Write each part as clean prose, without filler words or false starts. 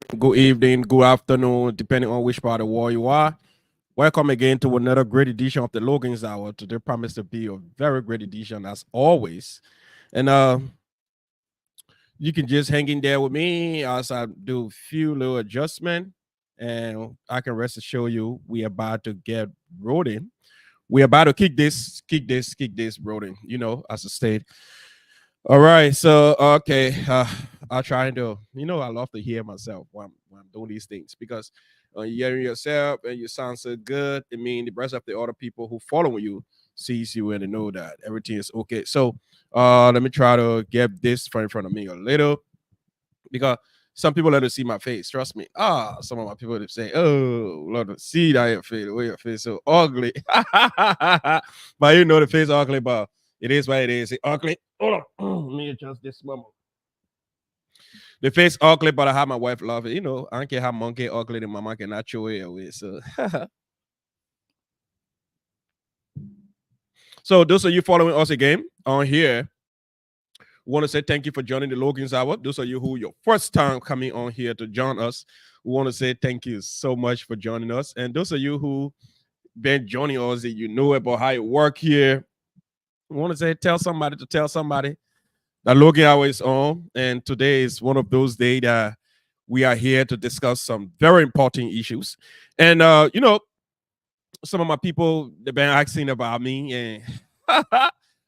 good evening, good afternoon, depending on which part of the world you are. Welcome again to another great edition of the Logan's Hour. Today promised to be a very great edition as always. And you can just hang in there with me as I do a few little adjustment. And I can rest assure you we are about to get rolling. We're about to kick this rolling, as a state. All right, so okay, I try to, I love to hear myself when I'm doing these things because you hearing yourself and you sound so good. I mean, the rest of the other people who follow you sees you and they know that everything is okay. So, let me try to get this in front of me a little because some people let us see my face. Trust me. Some of my people they say, "Oh, Lord, see that your face, the way your face so ugly." But the face ugly, but it is what it is. It ugly. Hold on, let me adjust this moment. The face ugly, but I have my wife love it. I don't care how monkey ugly, the mama cannot show it away. So, so those of you following us again on here, we want to say thank you for joining the Logan's Hour. Those of you who your first time coming on here to join us, we want to say thank you so much for joining us. And those of you who been joining us and you know about how it work here, we want to say tell somebody to tell somebody that Logan Hour is on. And today is one of those days that we are here to discuss some very important issues. And some of my people they've been asking about me, and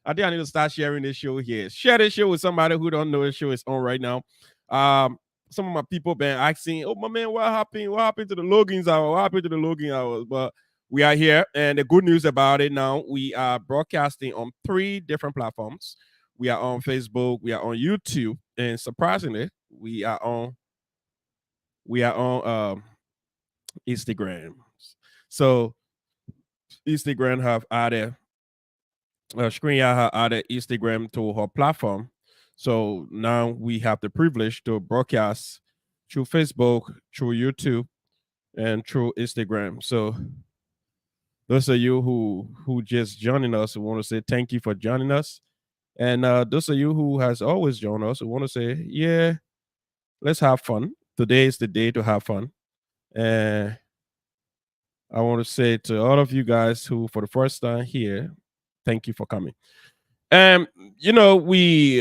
I think I need to start sharing this show here. Share this show with somebody who don't know the show is on right now. Some of my people been asking, "Oh my man, what happened? What happened to the Logan's Hour? What happened to the Logan Hours?" But we are here, and the good news about it now, we are broadcasting on 3 different platforms. We are on Facebook, we are on YouTube, and surprisingly, we are on Instagram. So Instagram have added ScreenYard have added Instagram to her platform. So now we have the privilege to broadcast through Facebook, through YouTube, and through Instagram. So those of you who just joining us, we want to say thank you for joining us. And those of you who has always joined us, we want to say, yeah, let's have fun. Today is the day to have fun. And I want to say to all of you guys who for the first time here, thank you for coming. Um, we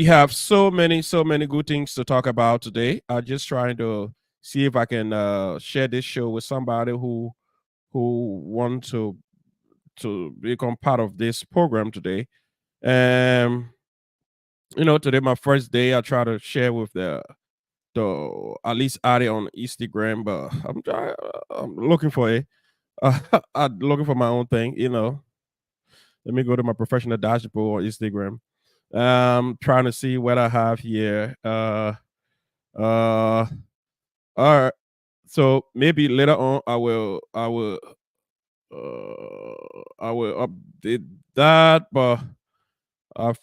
have so many good things to talk about today. I'm just trying to see if I can share this show with somebody who want to become part of this program today. Um, today my first day. I try to share with the at least add it on Instagram, but I'm looking for it. I'm looking for my own thing. Let me go to my professional dashboard on Instagram. Trying to see what I have here. All right. So maybe later on I will update that, but I've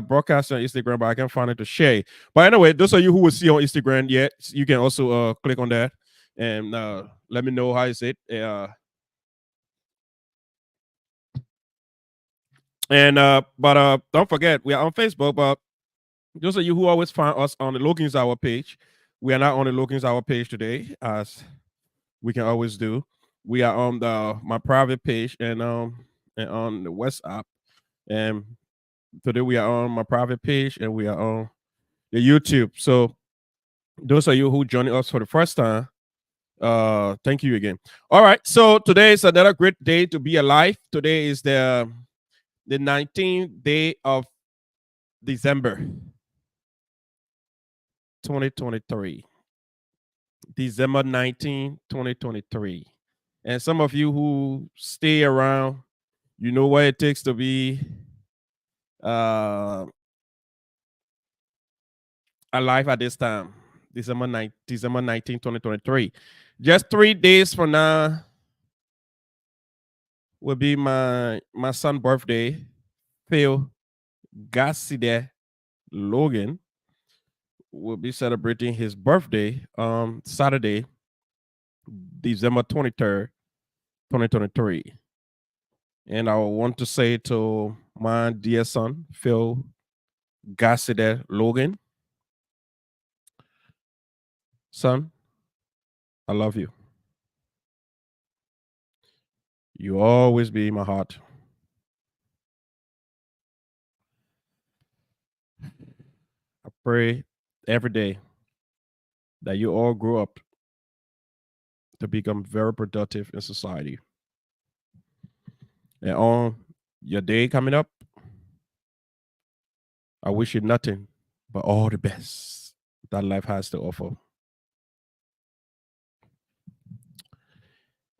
broadcast on Instagram, but I can't find it to share. But anyway, those of you who will see on Instagram, yeah, you can also click on that and let me know how is it. And but don't forget we are on Facebook, but those of you who always find us on the Logan's Hour page, we are not on the Logan's Hour page today, as we can always do. We are on the my private page and on the WhatsApp. And today we are on my private page and we are on the YouTube. So those of you who joined us for the first time, thank you again. All right. So today is another great day to be alive. Today is the 19th day of December 2023. December 19, 2023. And some of you who stay around, you know what it takes to be uh, alive at this time. December 19, 2023. Just 3 days from now will be my son's birthday. Phil Gasside Logan will be celebrating his birthday Saturday, December 23rd, 2023. And I want to say to my dear son, Phil Gasside Logan, Son, I love you. You always be in my heart. I pray every day that you all grow up to become very productive in society. And on your day coming up, I wish you nothing but all the best that life has to offer.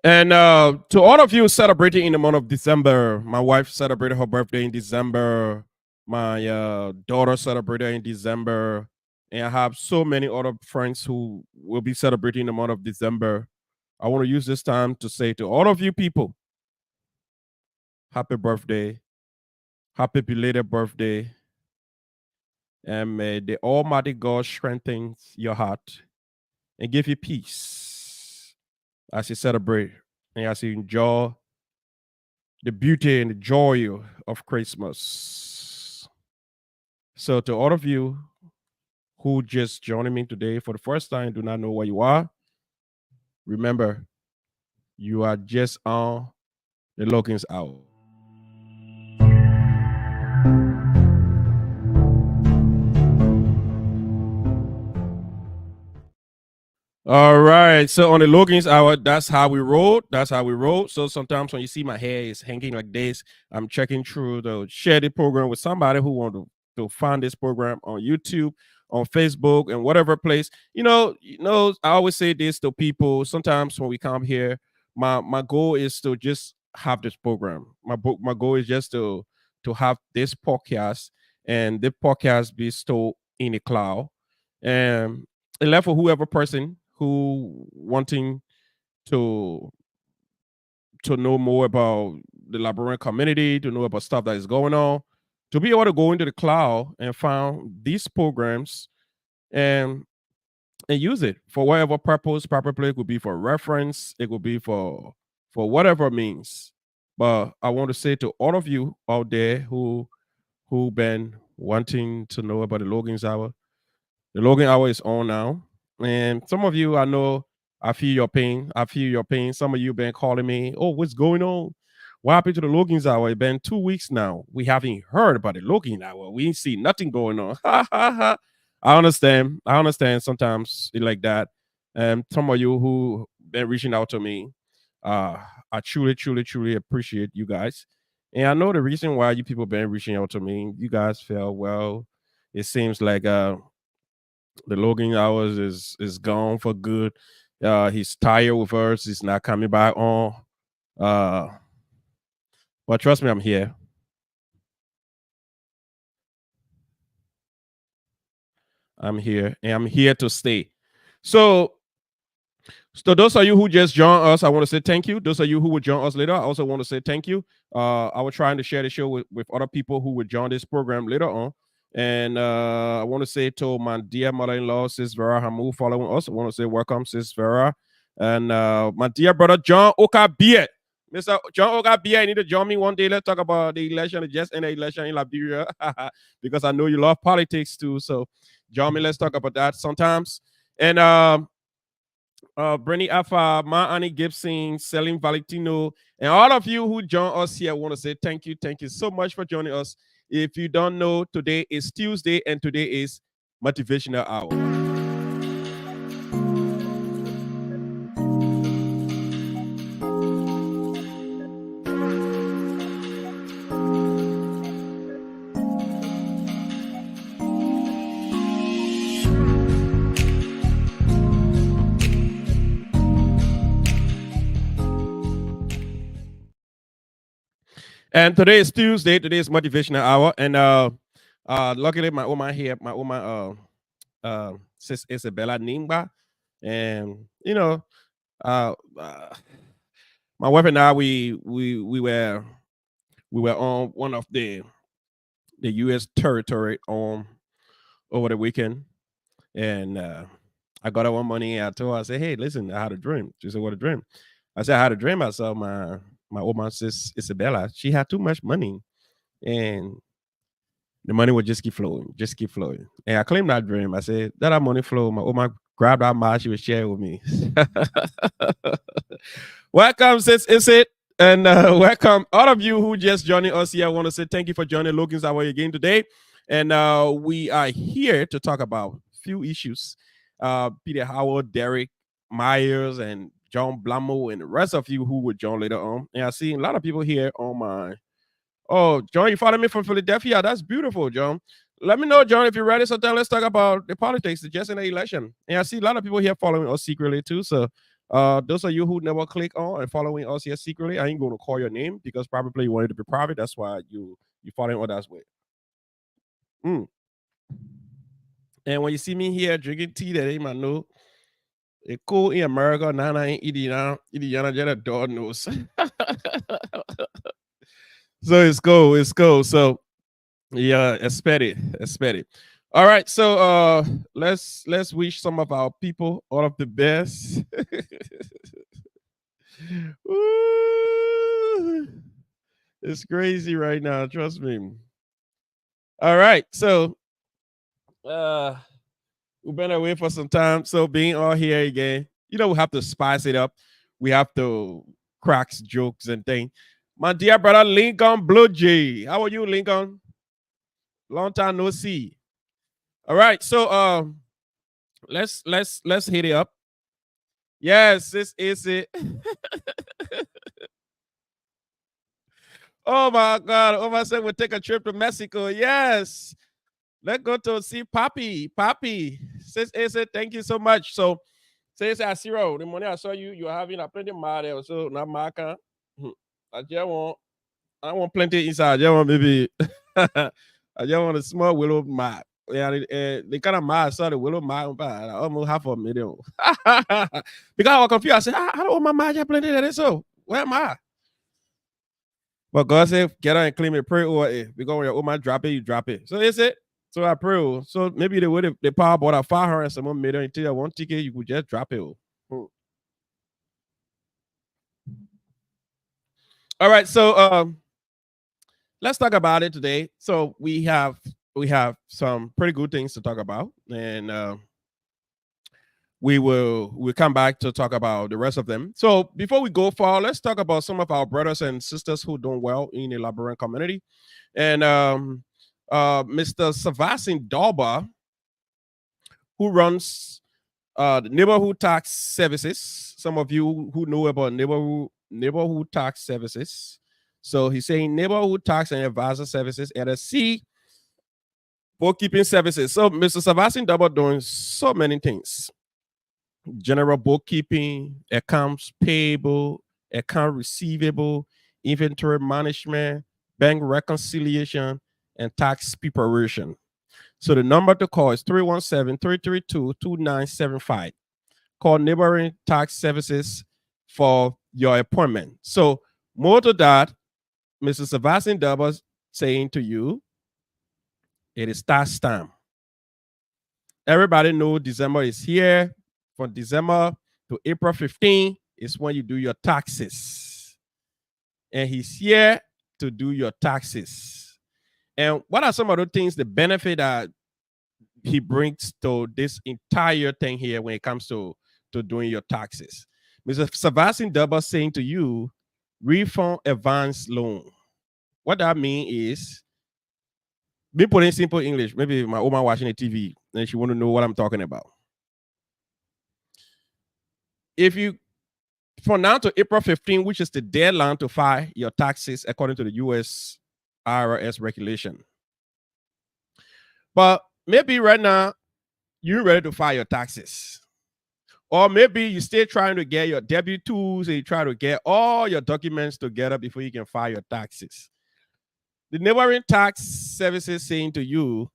And to all of you celebrating in the month of December, my wife celebrated her birthday in December. My daughter celebrated in December. And I have so many other friends who will be celebrating in the month of December. I want to use this time to say to all of you people, happy birthday, happy belated birthday. And may the Almighty God strengthen your heart and give you peace as you celebrate and as you enjoy the beauty and the joy of Christmas. So, to all of you who just joining me today for the first time, do not know where you are, remember, you are just on the Logan's Hour. All right. So on the Logan's Hour, that's how we roll. That's how we roll. So sometimes when you see my hair is hanging like this, I'm checking through to share the program with somebody who want to find this program on YouTube, on Facebook, and whatever place. I always say this to people. Sometimes when we come here, my goal is to just have this program. My goal is just to have this podcast and the podcast be stored in the cloud. And it left for whoever person who wanting to know more about the Liberian community, to know about stuff that is going on, to be able to go into the cloud and find these programs and use it for whatever purpose. Probably it could be for reference, it could be for whatever means. But I want to say to all of you out there who been wanting to know about the Logan's Hour, the Logan Hour is on now. And some of you, I know, I feel your pain. I feel your pain. Some of you been calling me, oh, what's going on? What happened to the Logan's Hour? It's been 2 weeks now. We haven't heard about the Logan Hour. We ain't see nothing going on. Ha ha ha. I understand. I understand sometimes it like that. And some of you who been reaching out to me, uh, I truly, truly, truly appreciate you guys. And I know the reason why you people been reaching out to me. You guys feel well. It seems like the Logan Hours is gone for good. He's tired with us. He's not coming back on. Uh, but trust me, I'm here. I'm here, and I'm here to stay. So, so those of you who just joined us, I want to say thank you. Those of you who will join us later, I also want to say thank you. I was trying to share the show with other people who would join this program later on. And I want to say to my dear mother-in-law, Sis Vera Hamu, following us. I want to say welcome, Sis Vera. And my dear brother, John Okabie. Mr. John Okabie, I need to join me one day. Let's talk about the election, just in the election in Liberia, because I know you love politics too. So join me. Let's talk about that sometimes. And Brenny Alpha, Ma Annie Gibson, Selim Valentino, and all of you who join us here, I want to say thank you. Thank you so much for joining us. If you don't know, today is Tuesday and today is Motivational Hour. And today is Tuesday. Today is Motivational Hour. And luckily my woman here, my woman Sis Isabella Nimba. And uh, uh my wife and I we were on one of the US territory over the weekend. And I got her one money. I told her, I said, hey, listen, I had a dream. She said, what a dream? I said, I had a dream. I saw my woman sis Isabella. She had too much money. And the money would just keep flowing, just keep flowing. And I claimed that dream. I said, that money flow, my woman grab that mic. She was sharing with me. Welcome, sis. Is it? And welcome all of you who just joining us here. I want to say thank you for joining Logan's Hour again today. And we are here to talk about a few issues. Peter Howard, Derek Myers, and John Blamo, and the rest of you who will join later on. And I see a lot of people here on my. Oh, John, you follow me from Philadelphia. That's beautiful, John. Let me know, John, if you're ready. So then let's talk about the politics, the just in the election. And I see a lot of people here following us secretly too. So those of you who never click on and following us here secretly, I ain't going to call your name because probably you wanted to be private. That's why you following others with. Mm. And when you see me here drinking tea, that ain't my no. It's cool in America. Now I ain't Indiana, just a dog knows. So it's cool. It's cool. So yeah, expect it. All right, so let's wish some of our people all of the best. Ooh, it's crazy right now, trust me. All right, so we've been away for some time, so being all here again, we have to spice it up. We have to crack jokes and things. My dear brother Lincoln Blue Jay, how are you, Lincoln? Long time no see. All right, so let's hit it up. Yes, this is it. Oh my God! Oh my son, we'll take a trip to Mexico. Yes, let's go to see Papi. Sis is it. Thank you so much. So, say I zero. The money I saw you're having a plenty of money. So not my kind. I want plenty inside. I just want maybe. I just want a small willow mat. Yeah, the kind of mat I saw the willow mat almost $500,000. Because I was confused. I said, I don't want my mat. Just plenty of this. So where am I? But God said, get out and claim it, pray over it. Because when your old man drop it, you drop it. So is it. So I pray. So maybe the way the power bought a 500 and someone made it until you one ticket, you could just drop it. All right, so let's talk about it today. So we have some pretty good things to talk about, and we'll come back to talk about the rest of them. So before we go far, let's talk about some of our brothers and sisters who doing well in the Liberian community. And Mr. Savasin Dalba, who runs the neighborhood tax services. Some of you who know about neighborhood tax services. So he's saying neighborhood tax and advisor services at a C bookkeeping services. So Mr. Savasin Dalba doing so many things. General bookkeeping, accounts payable, account receivable, inventory management, bank reconciliation, and tax preparation. So the number to call is 317-332-2975. Call Neighboring Tax Services for your appointment. So more to that, Mr. Savasin Dalba saying to you, it is tax time. Everybody know December is here. From December to April 15 is when you do your taxes. And he's here to do your taxes. And what are some of the things, the benefit that he brings to this entire thing here when it comes to doing your taxes? Mr. Savasin Dalba saying to you, refund advance loan. What that means is, me put in simple English, maybe my woman watching the TV and she want to know what I'm talking about. If you, from now to April 15, which is the deadline to file your taxes according to the US IRS regulation. But maybe right now, you're ready to file your taxes. Or maybe you're still trying to get your W-2s and you try to get all your documents together before you can file your taxes. The neighboring tax services saying to you,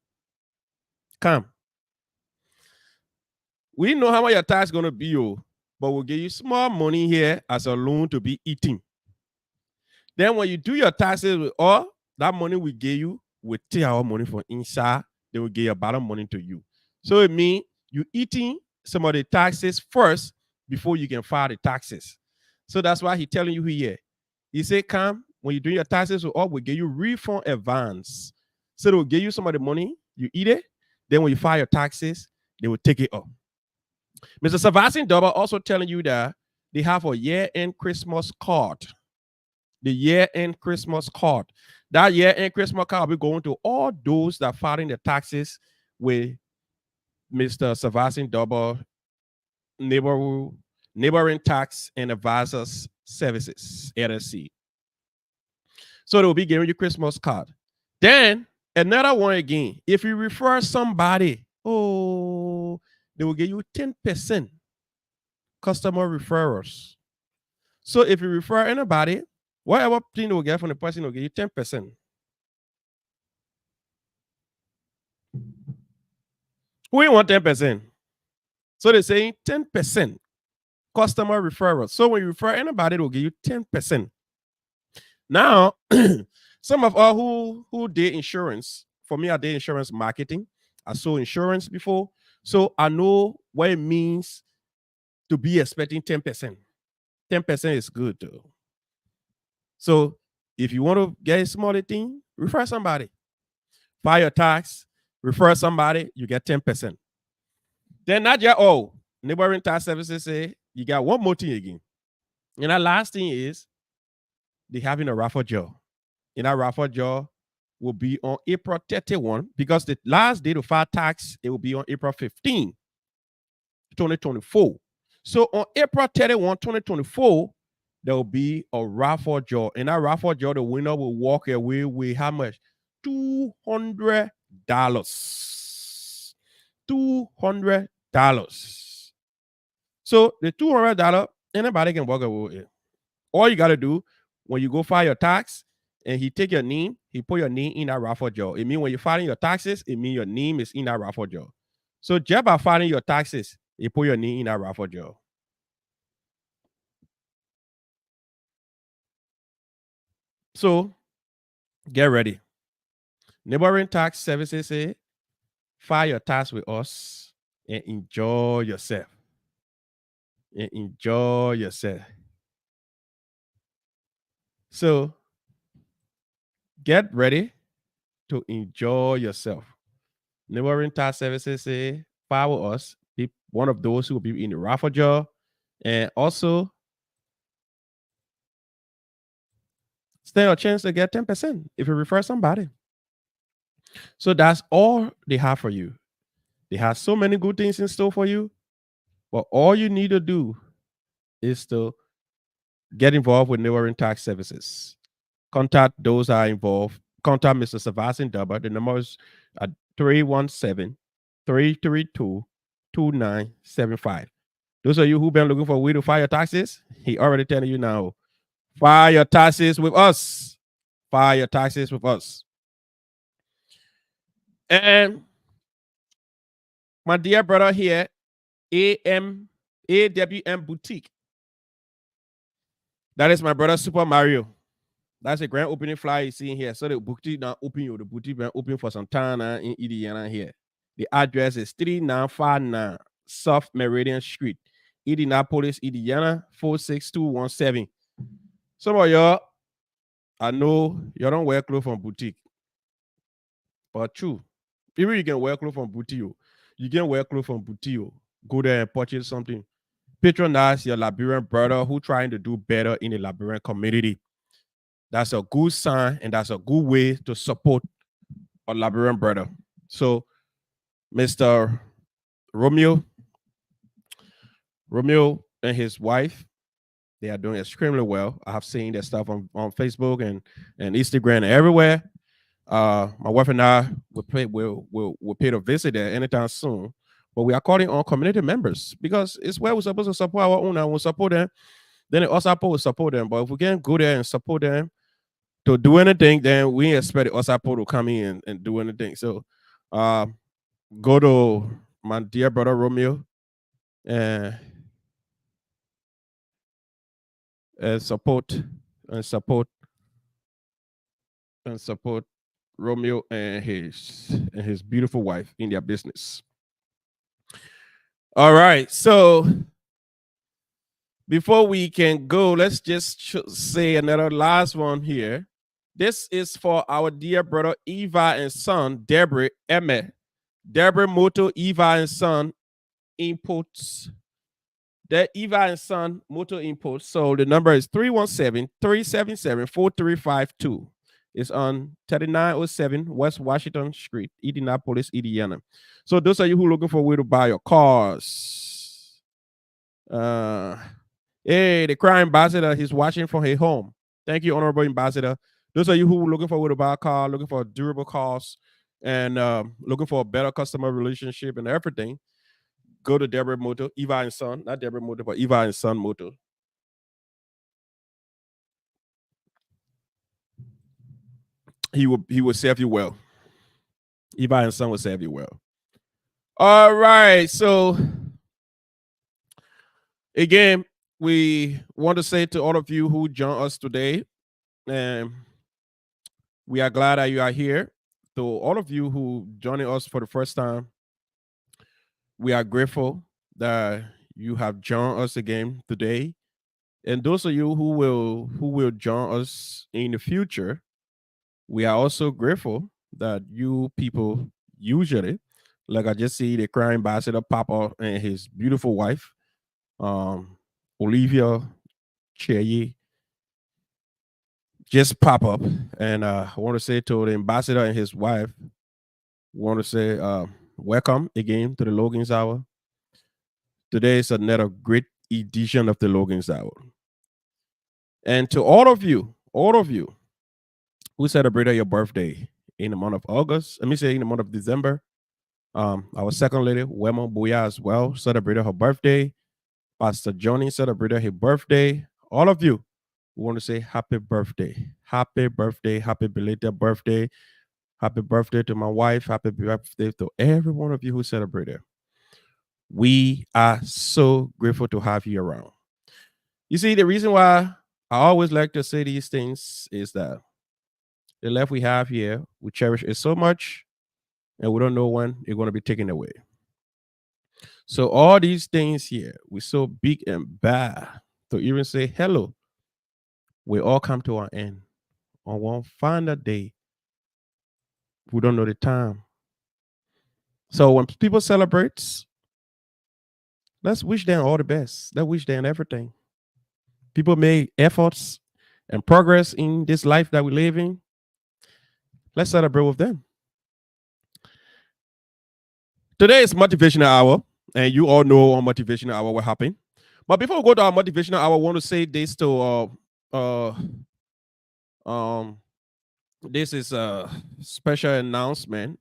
come. We know how much your tax is going to be, but we'll give you small money here as a loan to be eating. Then when you do your taxes with all that money we give you, we take our money from inside, they will give your bottom money to you. So it means you eating some of the taxes first before you can file the taxes. So that's why he's telling you here. He said, come, when you do your taxes with all, we'll give you refund advance. So they will give you some of the money, you eat it, then when you file your taxes, they will take it up. Mr. Sebastian Double also telling you that they have a year-end Christmas card. The year-end Christmas card. That year-end Christmas card will be going to all those that filing the taxes with Mr. Sebastian Double Neighboring Tax and Advisors Services, LLC. So they will be giving you Christmas card. Then another one again. If you refer somebody, oh, they will give you 10% customer referrals. So if you refer anybody, whatever thing they will get from the person will give you 10%. Who you want 10%? So they're saying 10% customer referrals. So when you refer anybody, they'll give you 10%. Now, some of us who did insurance, for me, I did insurance marketing. I sold insurance before. So I know what it means to be expecting 10%. 10% is good though. So if you want to get a smaller thing, refer somebody. File your tax, refer somebody, you get 10%. Then not yet neighboring tax services say you got one more thing again. And that last thing is they having a raffle draw. And that raffle draw will be on April 31 because the last day to file tax, it will be on April 15, 2024. So on April 31, 2024, there will be a raffle draw. And that raffle draw, the winner will walk away with how much? $200. $200. So the $200, anybody can walk away with it. All you got to do when you go file your tax and he take your name, he put your name in that raffle draw. It means when you're filing your taxes, it means your name is in that raffle draw. So just by filing your taxes, you put your name in that raffle draw. So get ready. Neighboring tax services say, file your tax with us and enjoy yourself. And enjoy yourself. So get ready to enjoy yourself. Neighboring tax services say, file with us. Be one of those who will be in the raffle draw. And also stand a chance to get 10% if you refer somebody. So that's all they have for you. They have so many good things in store for you. But all you need to do is to get involved with neighboring tax services. Contact those that are involved. Contact Mr. Sebastian Dubber. The number is 317-332-2975. Those of you who've been looking for a way to file your taxes, he already telling you now. File your taxes with us. File your taxes with us. And my dear brother here, AWM Boutique. That is my brother Super Mario. That's a grand opening flyer you see here. So the boutique now open. The boutique been open for some time now in Indiana here. The address is 3959 South Meridian Street, Indianapolis, Indiana 46217. Some of y'all, I know you don't wear clothes from boutique, but true. Even you can wear clothes from boutique. You can wear clothes from boutique. Go there and purchase something. Patronize your Liberian brother who trying to do better in the Liberian community. That's a good sign and that's a good way to support a Liberian brother. So, Mr. Romeo and his wife, they are doing extremely well. I have seen their stuff on Facebook and Instagram and everywhere. My wife and I will pay a visit there anytime soon. But we are calling on community members because it's where we're supposed to support our own and we'll support them. Then the OSAPO will support them. But if we can't go there and support them to do anything, then we expect the OSAPO to come in and do anything. So go to my dear brother Romeo and support Romeo and his beautiful wife in their business. All right, so before we can go, let's just say another last one here. This is for our dear brother Eva and son, Deborah Emmett. Deborah Moto, Eva and son, Imports. That Eva and Son Motor Imports. So the number is 317-377-4352. It's on 3907 West Washington Street, Indianapolis, Indiana. So those of you who are looking for a way to buy your cars. Hey, the crime ambassador, he's watching from his home. Thank you, Honorable Ambassador. Those of you who are looking for a way to buy a car, looking for a durable cost, and looking for a better customer relationship and everything, go to Deborah Motor, Eva and Son, not Deborah Motor, but Eva and Son Motor. He will serve you well. Eva and Son will serve you well. All right. So again, we want to say to all of you who join us today, and we are glad that you are here. To all of you who joining us for the first time, we are grateful that you have joined us again today. And those of you who will join us in the future, we are also grateful that you people usually, like I just see the crime ambassador Papa and his beautiful wife, Olivia Cheyi, just pop up. And I want to say to the ambassador and his wife, want to say welcome again to the Logan's Hour. Today is another great edition of the Logan's Hour. And to all of you who celebrated your birthday in the month of August, let me say in the month of December, our second lady, Wema Booya, as well, celebrated her birthday. Pastor Johnny celebrated his birthday. All of you, we want to say happy birthday. Happy birthday. Happy belated birthday. Happy birthday to my wife. Happy birthday to every one of you who celebrated. We are so grateful to have you around. You see, the reason why I always like to say these things is that the life we have here, we cherish it so much, and we don't know when it's going to be taken away. So all these things here, we're so big and bad to even say hello. We all come to our end on one final day. We don't know the time. So when people celebrate, let's wish them all the best. Let's wish them everything. People made efforts and progress in this life that we live in. Let's celebrate with them. Today is Motivational Hour, and you all know on Motivational Hour what happened. But before we go to our Motivational Hour, I want to say this to this is a special announcement,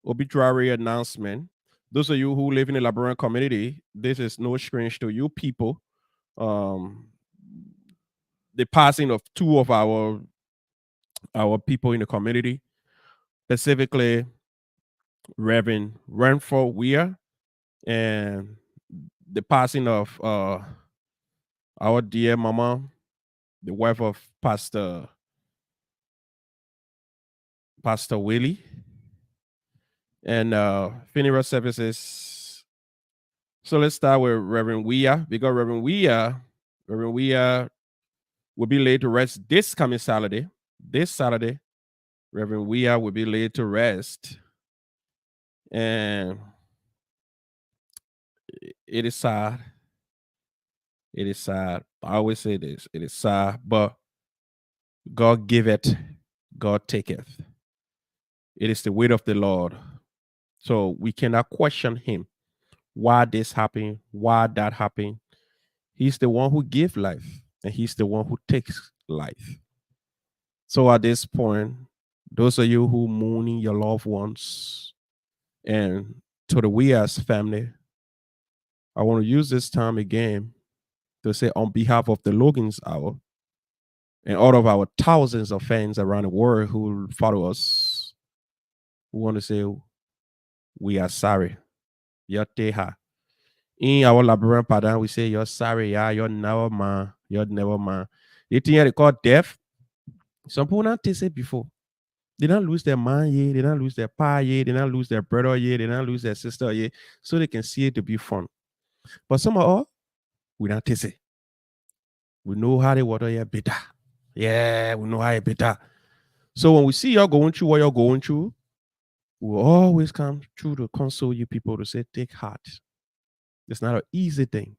obituary announcement. Those of you who live in the Liberian community, this is no strange to you people. The passing of two of our people in the community, specifically Reverend Renfro Weir, and the passing of our dear mama, the wife of Pastor Willie, and funeral services. So let's start with Reverend Weir, because Reverend Weir will be laid to rest this coming Saturday. This Saturday, Reverend Weir will be laid to rest. And it is sad. It is sad. I always say this. It is sad, but God giveth, God taketh. It is the word of the Lord. So we cannot question him. Why this happened? Why that happened? He's the one who gives life, and he's the one who takes life. So at this point, those of you who mourning your loved ones, and to the Weir's family, I want to use this time again to say on behalf of the Logan's Hour and all of our thousands of fans around the world who follow us, we want to say we are sorry. You're teha. In our Liberian pattern, we say you're sorry, yeah, you're never man, you're never man. The thing they call death. Some people not taste it before. They don't lose their man, yeah, they don't lose their pa, yeah, they don't lose their brother, yeah, they don't lose their sister, yeah, so they can see it to be fun. But some of all, we don't taste it. We know how the water is bitter. Yeah, we know how it's bitter. So when we see y'all going through what you're going through, we'll always come through to console you people to say, take heart. It's not an easy thing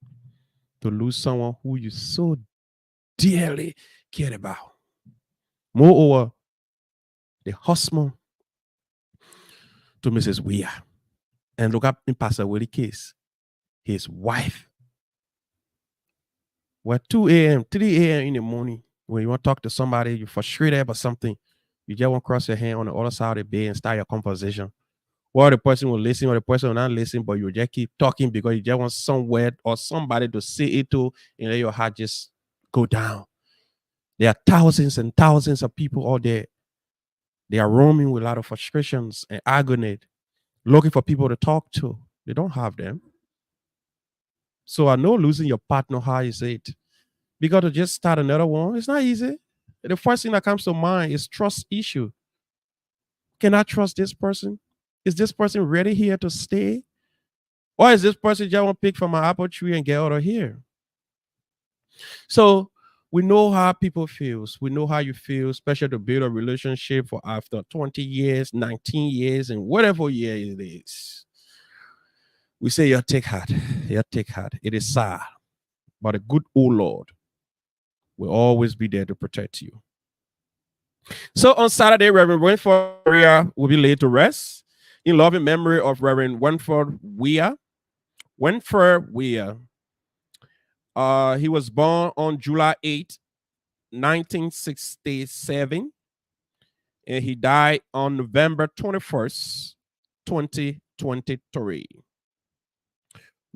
to lose someone who you so dearly cared about. Moreover, the husband to Mrs. Weir. And look up in Pastor Willie case, his wife. Well, 2 a.m., 3 a.m. in the morning, when you want to talk to somebody, you're frustrated about something, you just want to cross your hand on the other side of the bed and start your conversation. Or the person will listen, or the person will not listen, but you just keep talking because you just want somewhere or somebody to say it to, and let your heart just go down. There are thousands and thousands of people out there. They are roaming with a lot of frustrations and agony, looking for people to talk to. They don't have them. So I know losing your partner, how is it? Because to just start another one, it's not easy. The first thing that comes to mind is trust issue. Can I trust this person? Is this person ready here to stay? Or is this person just want to pick from my apple tree and get out of here? So we know how people feels. We know how you feel, especially to build a relationship for after 20 years, 19 years, and whatever year it is. We say your take heart. Your take heart. It is sad. But a good old Lord will always be there to protect you. So on Saturday, Reverend Winford Weir will be laid to rest in loving memory of Reverend Winford Weir. Winford Weir. He was born on July 8, 1967, and he died on November 21st, 2023.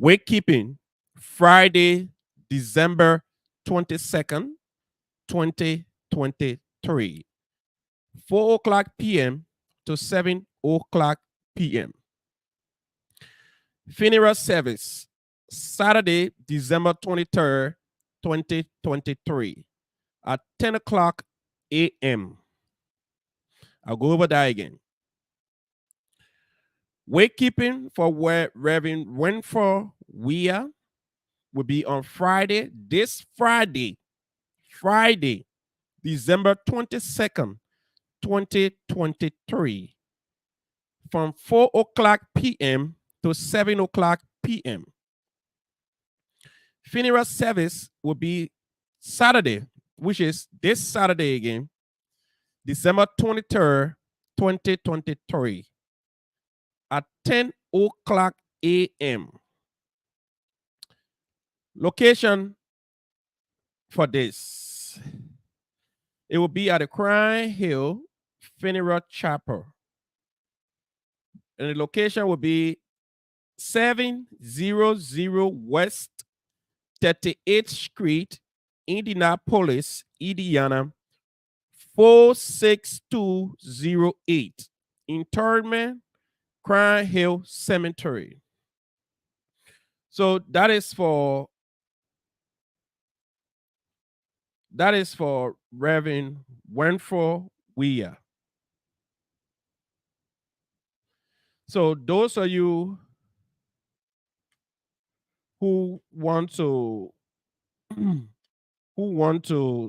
Wakekeeping, Friday, December 22nd, 2023. 4 o'clock p.m. to 7 o'clock p.m. Funeral service, Saturday, December 23rd, 2023, at 10 o'clock a.m. I'll go over that again. Wakekeeping for Reverend Winford Weir will be on Friday, this Friday, December 22nd, 2023, from 4 o'clock p.m. to 7 o'clock p.m. Funeral service will be Saturday, which is this Saturday again, December 23rd, 2023, at 10 o'clock a.m. Location for this, it will be at the Crown Hill Funeral Chapel. And the location will be 700 West 38th Street, Indianapolis, Indiana, 46208. Interment, Crown Hill Cemetery. So that is for Reverend Winford Weir. So those of you who want to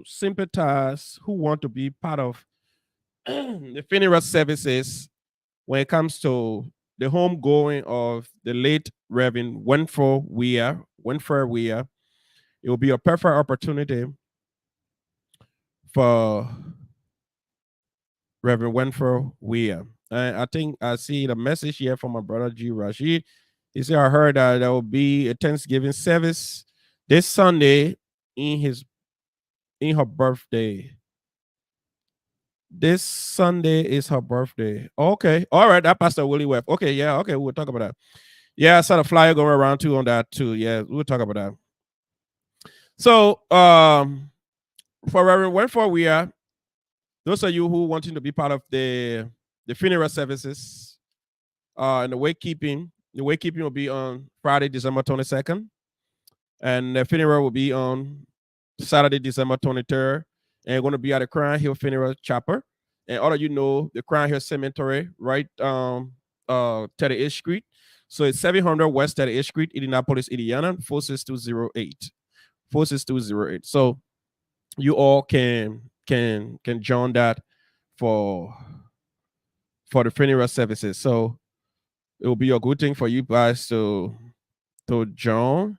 sympathize, who want to be part of the funeral services when it comes to the homegoing of the late Reverend Winford Weir, it will be a perfect opportunity for Reverend Winford Weir. And I think I see the message here from my brother G. Rashid. He said, I heard that there will be a Thanksgiving service this Sunday in her birthday. This Sunday is her birthday. Okay. All right. That Pastor Willie Webb. Okay. Yeah. Okay. We'll talk about that. Yeah. I saw the flyer going around too on that too. Yeah. We'll talk about that. So, for Reverend Winford Weir, those of you who wanting to be part of the funeral services, and the wakekeeping will be on Friday, December 22nd. And the funeral will be on Saturday, December 23rd. And we're going to be at the Crown Hill Funeral Chapel. And all of you know the Crown Hill Cemetery, right? 38th Street. So it's 700 West 38th Street, Indianapolis, Indiana, 46208. 46208. So you all can join that for the funeral services. So it will be a good thing for you guys to to John.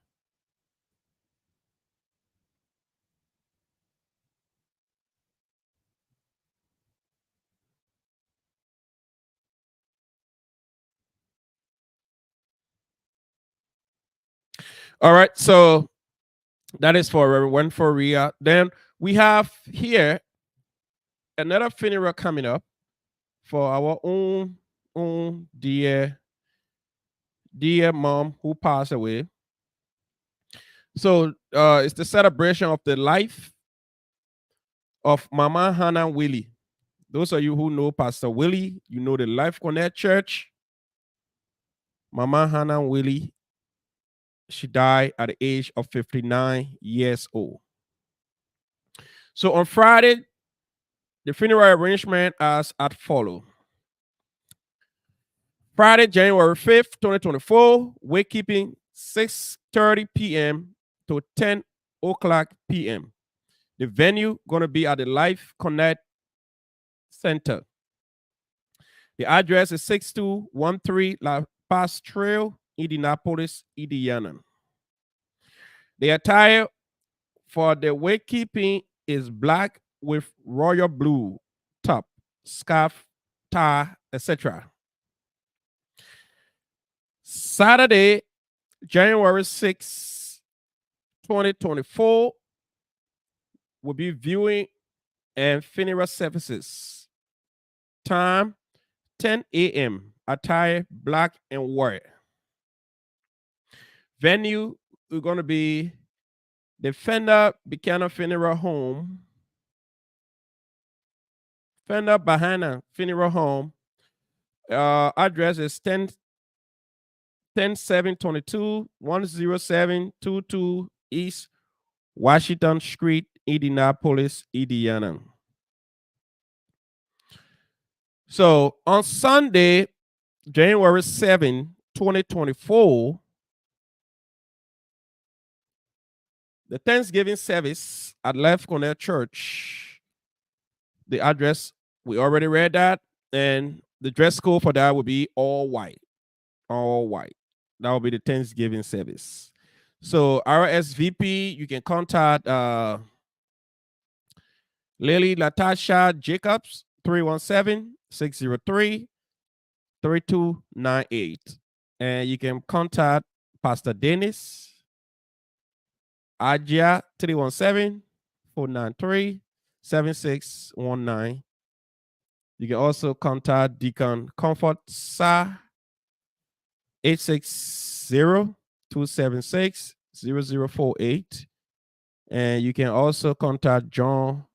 All right, so that is for Reverend Faria. Then we have here another funeral coming up for our own dear mom who passed away. So it's the celebration of the life of Mama Hannah Willie. Those of you who know Pastor Willie, you know the Life Connect Church. Mama Hannah Willie, she died at the age of 59 years old. So on Friday, the funeral arrangement as at follow. Friday, January 5th, 2024, wakekeeping 6:30 p.m. to 10 o'clock p.m. The venue going to be at the Life Connect Center. The address is 6213 La Paz Trail, Indianapolis, Indiana. The attire for the wakekeeping is black with royal blue top, scarf, tie, etc. Saturday, January 6, 2024, will be viewing and funeral services. Time 10 a.m. Attire black and white. Venue is going to be the Fender Buchanan Funeral Home. Fender Bahana Funeral Home. Address is 10722 10722 East Washington Street, Indianapolis, Indiana. So on Sunday, January 7, 2024, the Thanksgiving service at Life Connect Church. The address, we already read that. And the dress code for that will be all white. All white. That will be the Thanksgiving service. So our SVP, you can contact Lily Latasha Jacobs, 317-603-3298. And you can contact Pastor Dennis Ajia, 317-493-7619. You can also contact Deacon Comfort Sa, 860-276-0048. And you can also contact John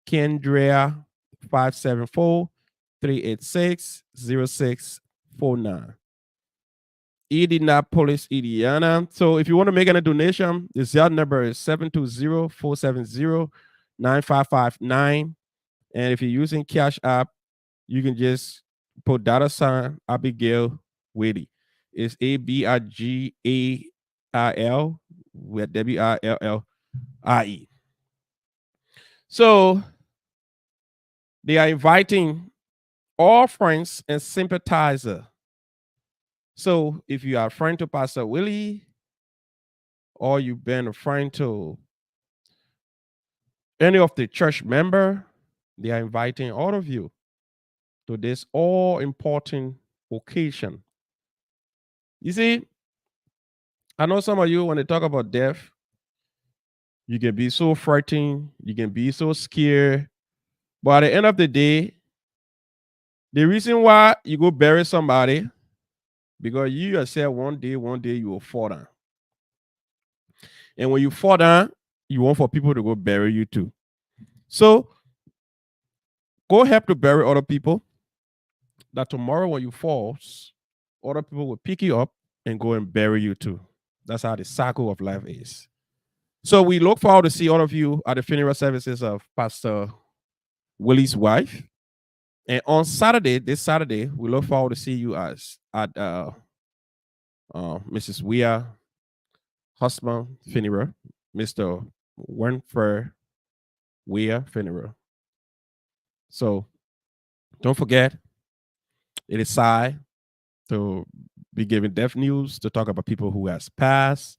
Kendria, 574-386-0649. Indianapolis, Indiana. So if you want to make any donation, the Zelle number is 720-470-9559. And if you're using Cash App, you can just put $ Abigail Willie. It's ABIGAIL with WILLIE. So they are inviting all friends and sympathizers. So if you are a friend to Pastor Willie, or you've been a friend to any of the church member, they are inviting all of you to this all important occasion. You see, I know some of you, when they talk about death, you can be so frightened, you can be so scared. But at the end of the day, the reason why you go bury somebody, because you yourself one day you will fall down. And when you fall down, you want for people to go bury you too. So go help to bury other people, that tomorrow when you fall, other people will pick you up and go and bury you too. That's how the cycle of life is. So we look forward to see all of you at the funeral services of Pastor Willie's wife. And on Saturday, this Saturday, we look forward to see you at Mrs. Weir husband funeral, Mr. Winfrey Weir funeral. So don't forget, it is time to be giving death news, to talk about people who has passed,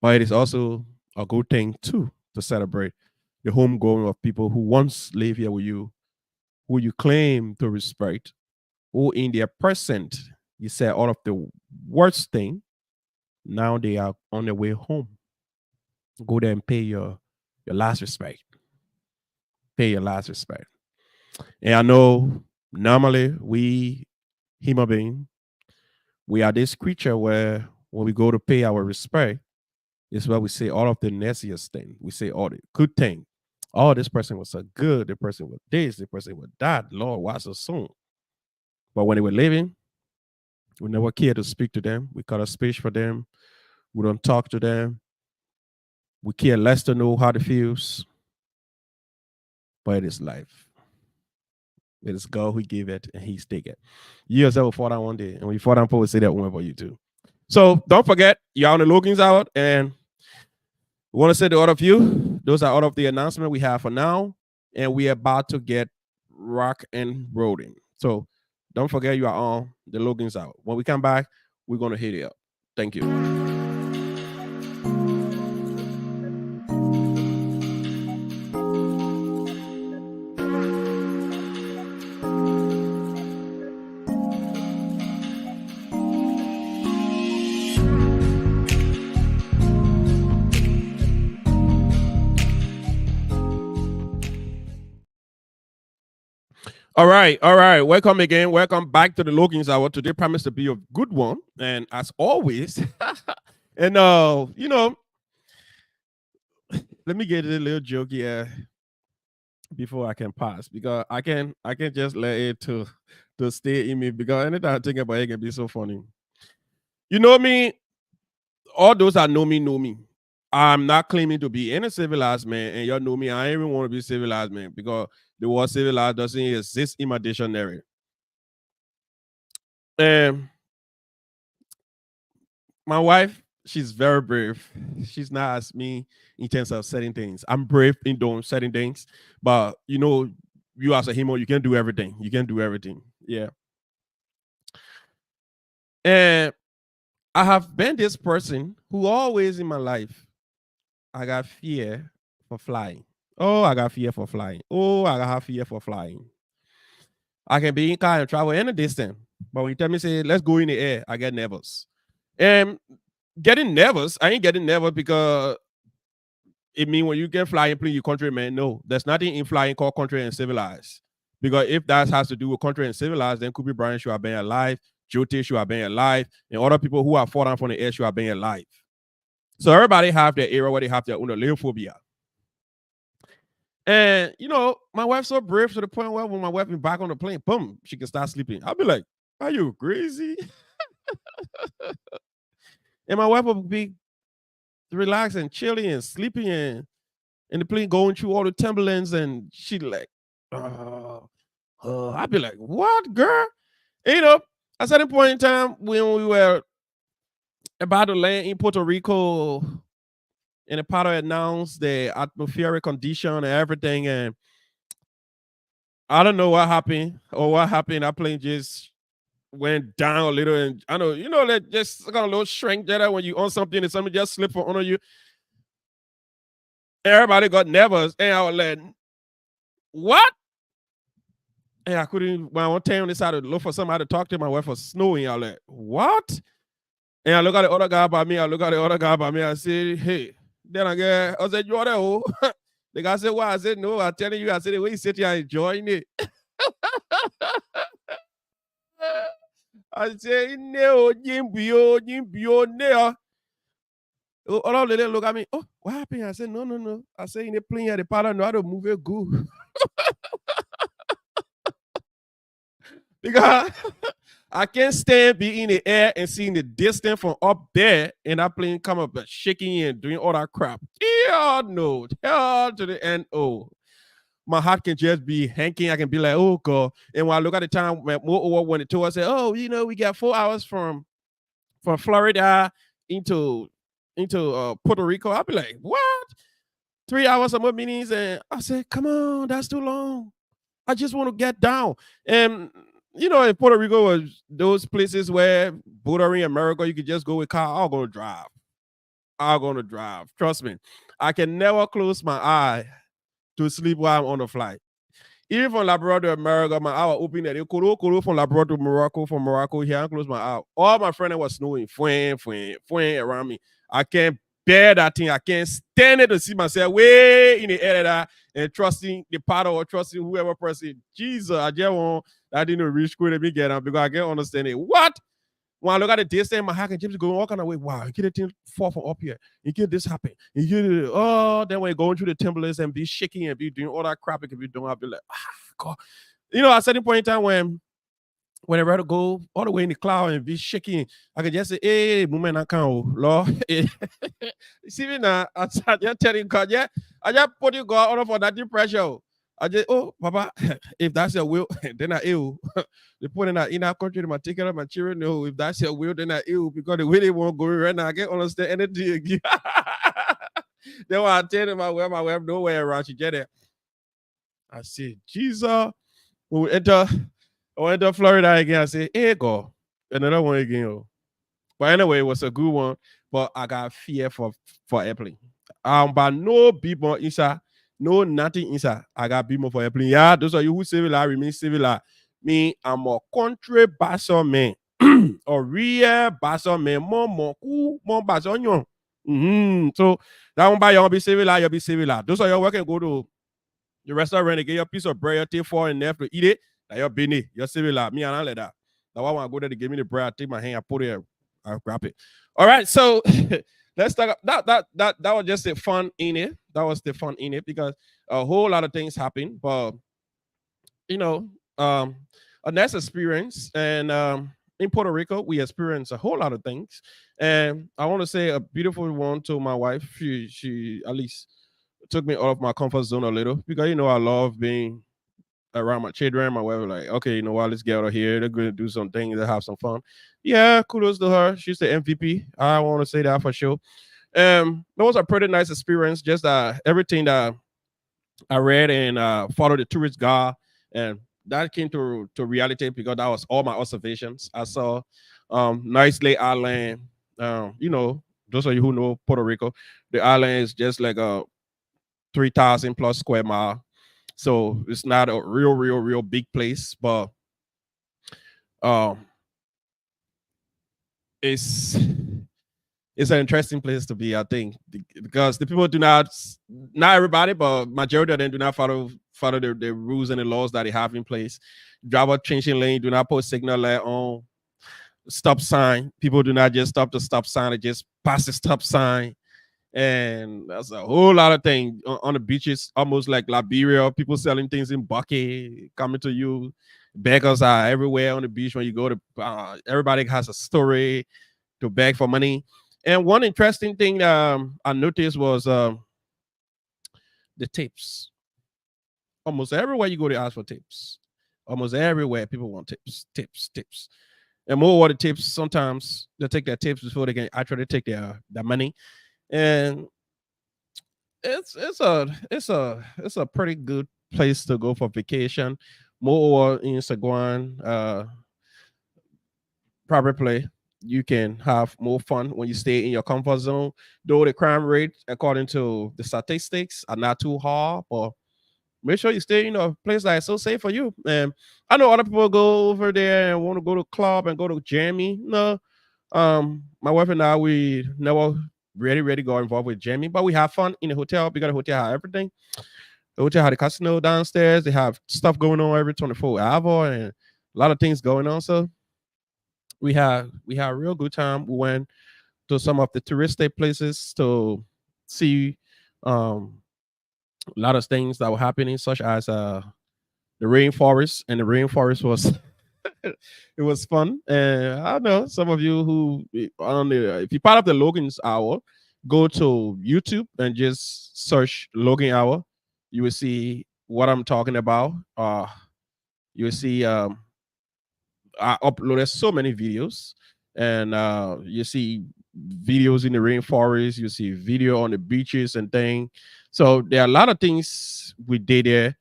but it is also a good thing too to celebrate the homegoing of people who once lived here with you, who you claim to respect, who in their present you said all of the worst thing. Now they are on their way home. Go there and pay your last respect. Pay your last respect. And I know normally we human being, we are this creature where when we go to pay our respect, it's where we say all of the nastiest thing. We say all the good thing. Oh, this person was so good. The person was this. The person was that. Lord, why so soon? But when they were living, we never care to speak to them. We cut a space for them. We don't talk to them. We care less to know how it feels. But it is life. It is God who gave it and He's take it. You yourself will fall down one day. And when you fall down, people will say that one for you too. So don't forget, you're on the Logan's out. And we want to say to all of you, those are all of the announcements we have for now. And we are about to get rock and rolling. So don't forget, you are on the Logan's out. When we come back, we're going to hit it up. Thank you. All right, all right. Welcome again. Welcome back to the Logan's Hour. Today promised to be a good one, and as always, and let me get a little joke here before I can pass, because I can just let it to stay in me, because anytime I think about it, it can be so funny. You know me, all those that know me. I'm not claiming to be any civilized man, and y'all know me. I ain't even want to be civilized man, because the word civilized doesn't exist in my dictionary. And my wife, she's very brave. She's not as me in terms of setting things. I'm brave in doing setting things, but you as a human, you can do everything. You can do everything. Yeah. And I have been this person who always in my life, I got fear for flying. Oh, I got fear for flying. Oh, I got fear for flying. I can be in car and travel any distance, but when you tell me, say, let's go in the air, I get nervous. And getting nervous, I ain't getting nervous because it means when you get flying plane, you country, man. No, there's nothing in flying called country and civilized. Because if that has to do with country and civilized, then Kobe Bryant should have been alive, Jote should have been alive, and other people who have fallen from the air should have been alive. So everybody have their area where they have their own leophobia. And my wife's so brave to the point where when my wife is back on the plane, boom, she can start sleeping. I'll be like, are you crazy? And my wife will be relaxed and chilling and sleeping and in the plane going through all the turbulence, and she like, I'd be like, what, girl? And, at a certain point in time when we were about to land in Puerto Rico, and the pilot announced the atmospheric condition and everything, and I don't know what happened or what happened. That plane just went down a little, and I know, that just kind of a little shrink that when you on something and something just slip on you. Everybody got nervous, and I was like, what? And I couldn't, when I went down this side to look for somebody to talk to, my wife was snowing. I was like, what? And I look at the other guy by me. I said, hey. Then I said, you are there, oh? The guy said, well, I said, no, I'm telling you, I said, the way you sit here enjoying it. I said, no, Jimbio, no. All of them look at me. Oh, what happened? I said, no. I said, in the plane here, the pilot know how to move it good. Because I can't stand being in the air and seeing the distance from up there and that plane come up shaking and doing all that crap. Hell no. Hell to the end. Oh, my heart can just be hanking. I can be like, oh, God. And when I look at the time, when it told us, I said, oh, we got 4 hours from Florida into Puerto Rico. I'll be like, what? 3 hours of more meetings. And I said, come on, that's too long. I just want to get down. And in Puerto Rico was those places where bordering America, you could just go with car. I'm gonna drive. I'm gonna drive. Trust me. I can never close my eye to sleep while I'm on the flight. Even from Labrador to America, my eye was open there. Kuru from Labrador to Morocco, from Morocco here, I close my eye. All my friends were snowing, fwing around me. I can't bear that thing. I can't stand it to see myself way in the air that and trusting the paddle or trusting whoever person. Jesus, I just want that didn't reach school to me get up because I can't understand it. What? When I look at the distance, my hack and chips going all kind of way. Wow, you get a thing fall from up here. You get this happen. You get it. Oh, then when you're going through the timberlands and be shaking and be doing all that crap, it can be doing. I'll be like, God. At a certain point in time when I rather go all the way in the cloud and be shaking, I can just say, hey, movement I can't, Lord. You see me now, I just telling God, yeah, I just put you God order for that pressure. I just, oh, Papa, if that's your will, then I ill. They put in our country, my take care of my children. No, if that's your will, then I ill because the way they won't go right now, I can't understand anything again. Then when I tell them my wife nowhere around, she get it. I said, Jesus, when we enter, I went to Florida again. I said, hey, go. Another one again. Oh. But anyway, it was a good one. But I got fear for airplane. But no people inside, no nothing inside. I got people for airplane. Yeah, those are you who civil remain civil. Me, I'm a country basser man. A real basser man. More cool, more basser on. So that one by you'll be civil, you'll be civil. Those are your work and go to the restaurant and get your piece of bread, you take four and left to eat it. Now you're Benny, you're civil like me and I like that. Now I want to go there to give me the bread, I take my hand, I put it, I grab it. All right, so let's talk that was just the fun in it. That was the fun in it because a whole lot of things happen, but you know, a nice experience. And in Puerto Rico, we experienced a whole lot of things. And I want to say a beautiful one to my wife. She at least took me out of my comfort zone a little because I love being around my children. My wife was like, okay, you know what, let's get out of here. They're gonna do some things, they have some fun. Yeah, kudos to her. She's the MVP. I want to say that for sure. That was a pretty nice experience. Just everything that I read and followed the tourist guide, and that came to reality because that was all my observations. I saw nice lake island. Those of you who know Puerto Rico, the island is just like a 3,000 plus square mile. So it's not a real big place, but um, it's it's an interesting place to be, I think, because the people do not everybody, but majority of them do not follow the rules and the laws that they have in place. Driver changing lane, do not put signal light on, stop sign. People do not just stop the stop sign, they just pass the stop sign. And that's a whole lot of things on the beaches, almost like Liberia. People selling things in bucket, coming to you. Beggars are everywhere on the beach when you go to. Everybody has a story to beg for money. And one interesting thing I noticed was the tips. Almost everywhere you go, they ask for tips. Almost everywhere, people want tips. And more what the tips. Sometimes they take their tips before they can actually take their money. And it's a pretty good place to go for vacation. More in Saguan, private play. You can have more fun when you stay in your comfort zone. Though the crime rate, according to the statistics, are not too hard, but make sure you stay in a place that is so safe for you. And I know other people go over there and want to go to club and go to jammy. No, my wife and I, we never really got involved with jamming, but we have fun in the hotel because the hotel have everything. The hotel had a casino downstairs. They have stuff going on every 24 hours and a lot of things going on. So we had a real good time. We went to some of the touristic places to see a lot of things that were happening, such as the rainforest, and the rainforest was it was fun. And I know some of you who on the if you're part of the Logan's Hour, go to YouTube and just search Logan Hour. You will see what I'm talking about. You will see I uploaded so many videos, and you see videos in the rainforest. You see video on the beaches and thing. So there are a lot of things we did there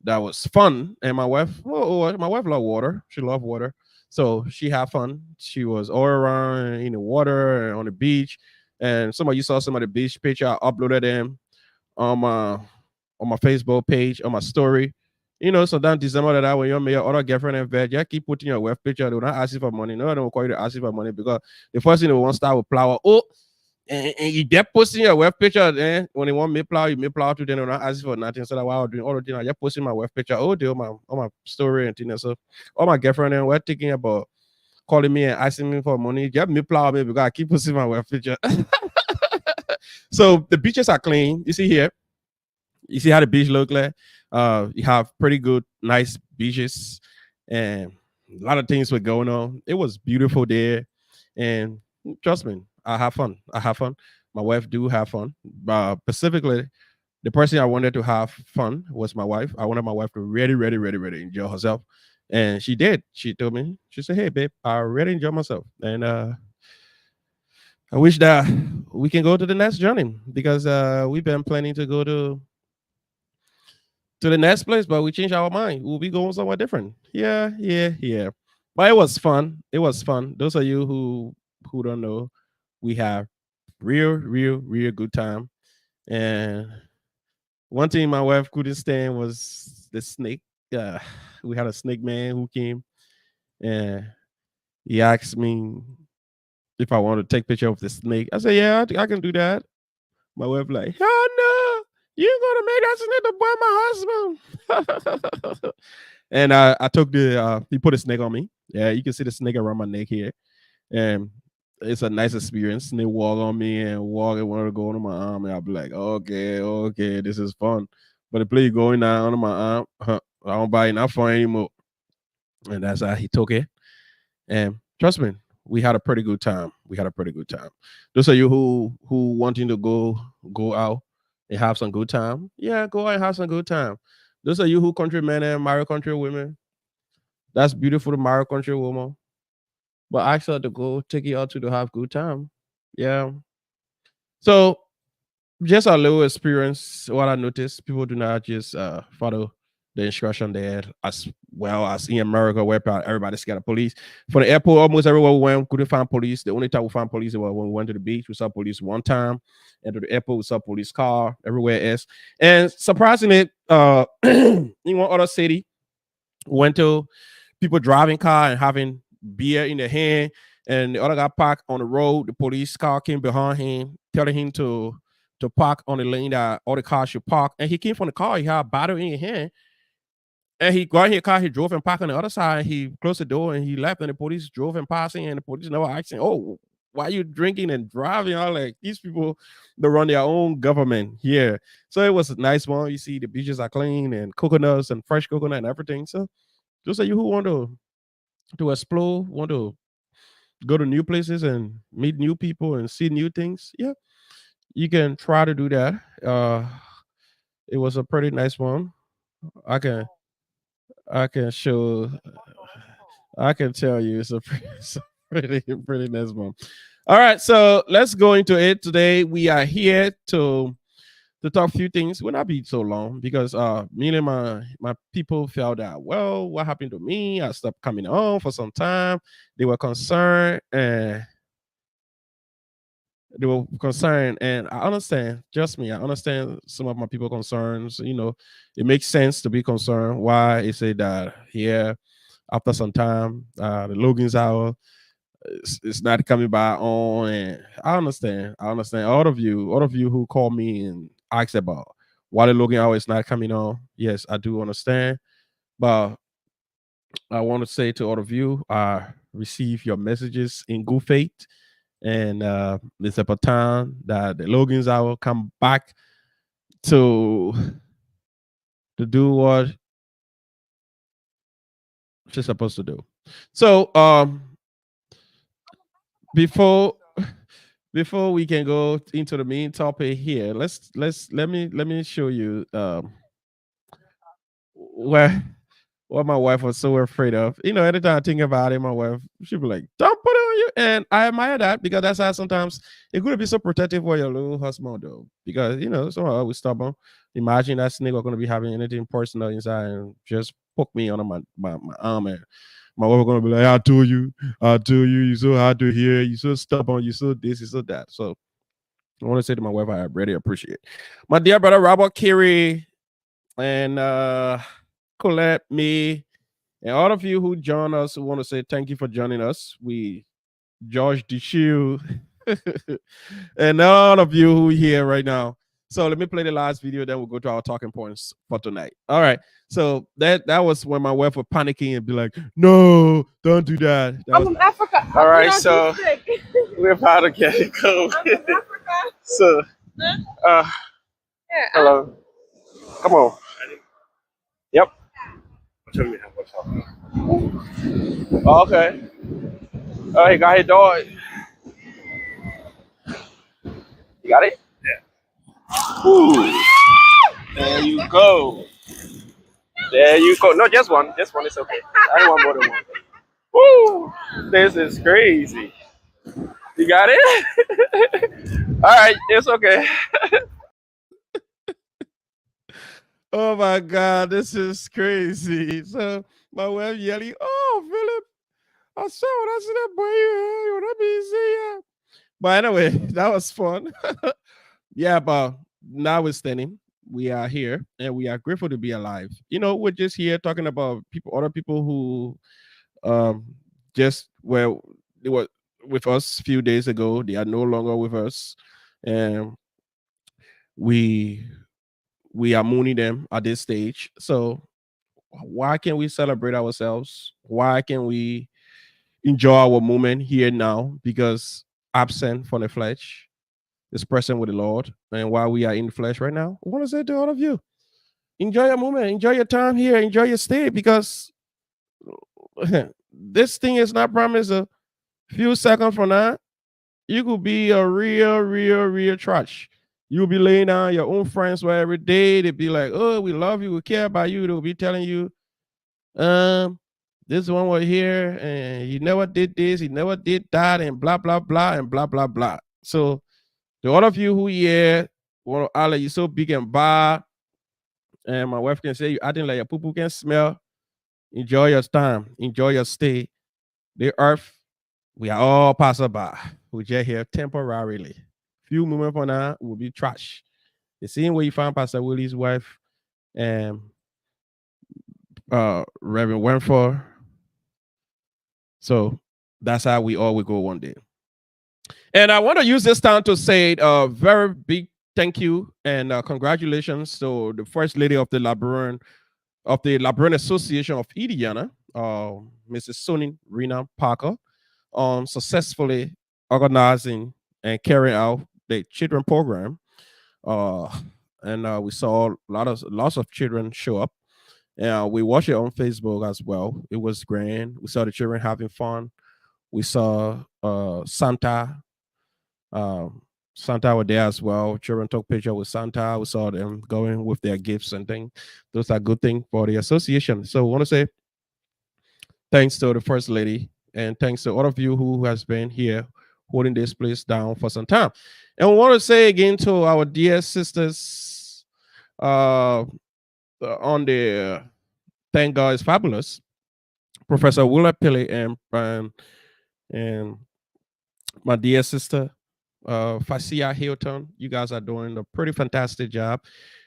that was fun. And my wife, my wife loved water. She loved water, so she had fun. She was all around in the water and on the beach. And some of you saw some of the beach picture. I uploaded them on my Facebook page, on my story. Sometimes December that when you're your other girlfriend and bed, yeah, keep putting your wife picture. They will not ask you for money. No, I don't call you to ask you for money because the first thing they want to start with flower. Oh, and you get posting your web picture, then when they want me plow, you may plow to them and not ask for nothing. So that while I'm doing all the things, I just posting my web picture. Oh, dear, on my story and things. So all my girlfriend and we're thinking about calling me and asking me for money. Just me plow me because I keep posting my web picture. So the beaches are clean. You see here. You see how the beach look like. You have pretty good, nice beaches, and a lot of things were going on. It was beautiful there, and trust me, I have fun. I have fun. My wife do have fun. Specifically, the person I wanted to have fun was my wife. I wanted my wife to really, really, really, really enjoy herself, and she did. She told me, she said, "Hey, babe, I really enjoy myself," and I wish that we can go to the next journey because we've been planning to go to the next place, but we changed our mind. We'll be going somewhere different. Yeah, yeah, yeah. But it was fun. It was fun. Those of you who don't know, we have real, real, real good time. And one thing my wife couldn't stand was the snake. Yeah, we had a snake man who came and he asked me if I wanted to take picture of the snake. I said, yeah, I can do that. My wife like, oh no, you're gonna make that snake to boy my husband. And I took he put a snake on me. Yeah, you can see the snake around my neck here. And it's a nice experience. Snake walk on me and walk and want to go under my arm. And I'll be like, okay, okay, this is fun. But the play going down under my arm, I don't buy it not fun anymore. And that's how he took it. And trust me, we had a pretty good time. We had a pretty good time. Those of you who wanting to go out and have some good time, yeah, go out and have some good time. Those of you who country men and marry country women, that's beautiful to marry country woman. But ask her to go take you out to have good time. Yeah. So just a little experience. What I noticed, people do not just follow the instruction there as well as in America, where everybody's scared of police. For the airport, almost everywhere we went, couldn't find police. The only time we found police was when we went to the beach. We saw police one time, and to the airport, we saw police car everywhere else. And surprisingly, in one other city, went to people driving car and having beer in their hand, and the other guy parked on the road. The police car came behind him, telling him to park on the lane that all the cars should park. And he came from the car, he had a bottle in his hand, and he got in his car, he drove and parked on the other side. He closed the door and he left, and the police drove and passing, and the police never asked him, "Oh, why are you drinking and driving?" I like these people, they run their own government here. So it was a nice one. You see, the beaches are clean and coconuts and fresh coconut and everything. So just like you who want to explore, want to go to new places and meet new people and see new things, yeah, you can try to do that. It was a pretty nice one. I can I can show I can tell you it's a pretty nice one. All right, so let's go into it today. We are here to talk a few things. Will not be so long because me and my people felt that, well, what happened to me? I stopped coming on for some time. They were concerned and I understand. Just me, I understand some of my people concerns. It makes sense to be concerned. Why they say that here after some time, the Logan's hour it's not coming by on, and I understand all of you who call me and ask about why the Logan hour is not coming on. Yes, I do understand, but I want to say to all of you, I receive your messages in good faith, and it's about time that the Logan's hour come back to do what she's supposed to do. So before before we can go into the main topic here, let me show you where what my wife was so afraid of. Anytime I think about it, my wife, she'd be like, don't put it on you. And I admire that because that's how sometimes it could be so protective for your little husband, though. Because, someone always stubborn. Imagine that snake going to be having anything personal inside and just poke me on my arm. And my wife going to be like, I told you, you're so hard to hear, you're so stubborn, you're so this, you're so that. So I want to say to my wife, I really appreciate my dear brother Robert Carey and Colette, me, and all of you who join us, who want to say thank you for joining us. We, George Deshiu, and all of you who are here right now. So let me play the last video, then we'll go to our talking points for tonight. All right. So that was when my wife was panicking and be like, "No, don't do that." I'm from Africa. All right, so we're about to get it going. I'm from Africa. So, hello. Come on. Yep. Show me how much. Oh, okay. Oh, he got his dog. You got it? Yeah. Ooh. There you go. There you go. No, just one. Just one is okay. I don't want more than one. Woo! This is crazy. You got it? All right, it's okay. Oh my God, this is crazy. So my wife yelling, "Oh, Philip, I saw what I said that boy. What I say, yeah." But anyway, that was fun. Yeah, but notwithstanding, we are here and we are grateful to be alive. We're just here talking about other people who just they were with us a few days ago. They are no longer with us, and we we are mooning them at this stage. So why can't we celebrate ourselves? Why can't we enjoy our moment here now? Because absent from the flesh is present with the Lord. And while we are in the flesh right now, I want to say to all of you, enjoy your moment, enjoy your time here, enjoy your stay, because this thing is not promised a few seconds from now. You could be a real trash. You'll be laying down your own friends where every day they be like, "Oh, we love you, we care about you." They'll be telling you, um, this one was here and he never did this, he never did that, and blah blah blah and blah blah blah. So the all of you who here, well, Allah, you so big and bad, and my wife can say you acting like your poo poo can smell. Enjoy your time, enjoy your stay. The earth, we are all passing by. We just here temporarily. Few moments from now, will be trash. The same way you found Pastor Willie's wife and Reverend Wentford. So that's how we all will go one day. And I want to use this time to say a very big thank you and congratulations to the First Lady of the Librarian Association of Indiana, Mrs. Sonny Rena Parker, on successfully organizing and carrying out the children program. And we saw lots of children show up. And we watched it on Facebook as well. It was grand. We saw the children having fun. We saw Santa were there as well. Children took picture with Santa. We saw them going with their gifts and things. Those are good things for the association. So I want to say thanks to the First Lady and thanks to all of you who has been here holding this place down for some time. And we want to say again to our dear sisters on the Thank God is Fabulous, Professor Willa Pilley and my dear sister Fasia Hilton. You guys are doing a pretty fantastic job.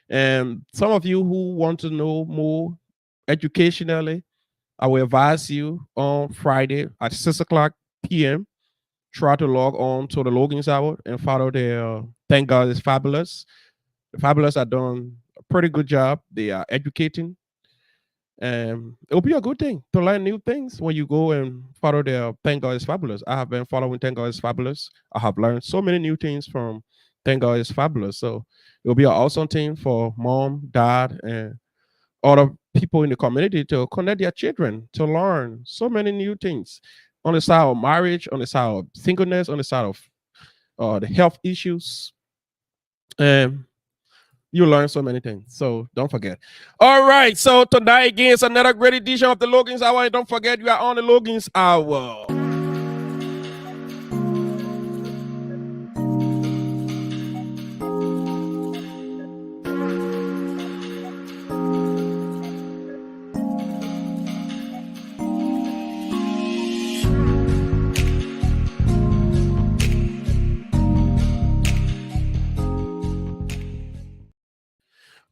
And some of you who want to know more educationally, I will advise you on Friday at 6 o'clock p.m. Try to log on to the Logan's Hour and follow their Thank God is Fabulous. The Fabulous are doing a pretty good job. They are educating. And it'll be a good thing to learn new things when you go and follow their Thank God is Fabulous. I have been following Thank God is Fabulous. I have learned so many new things from Thank God is Fabulous. So it'll be an awesome thing for mom, dad, and other people in the community to connect their children to learn so many new things on the side of marriage, on the side of singleness, on the side of the health issues. And You learn so many things. So don't forget. All right. So tonight again is another great edition of the Logan's Hour. And don't forget you are on the Logan's Hour.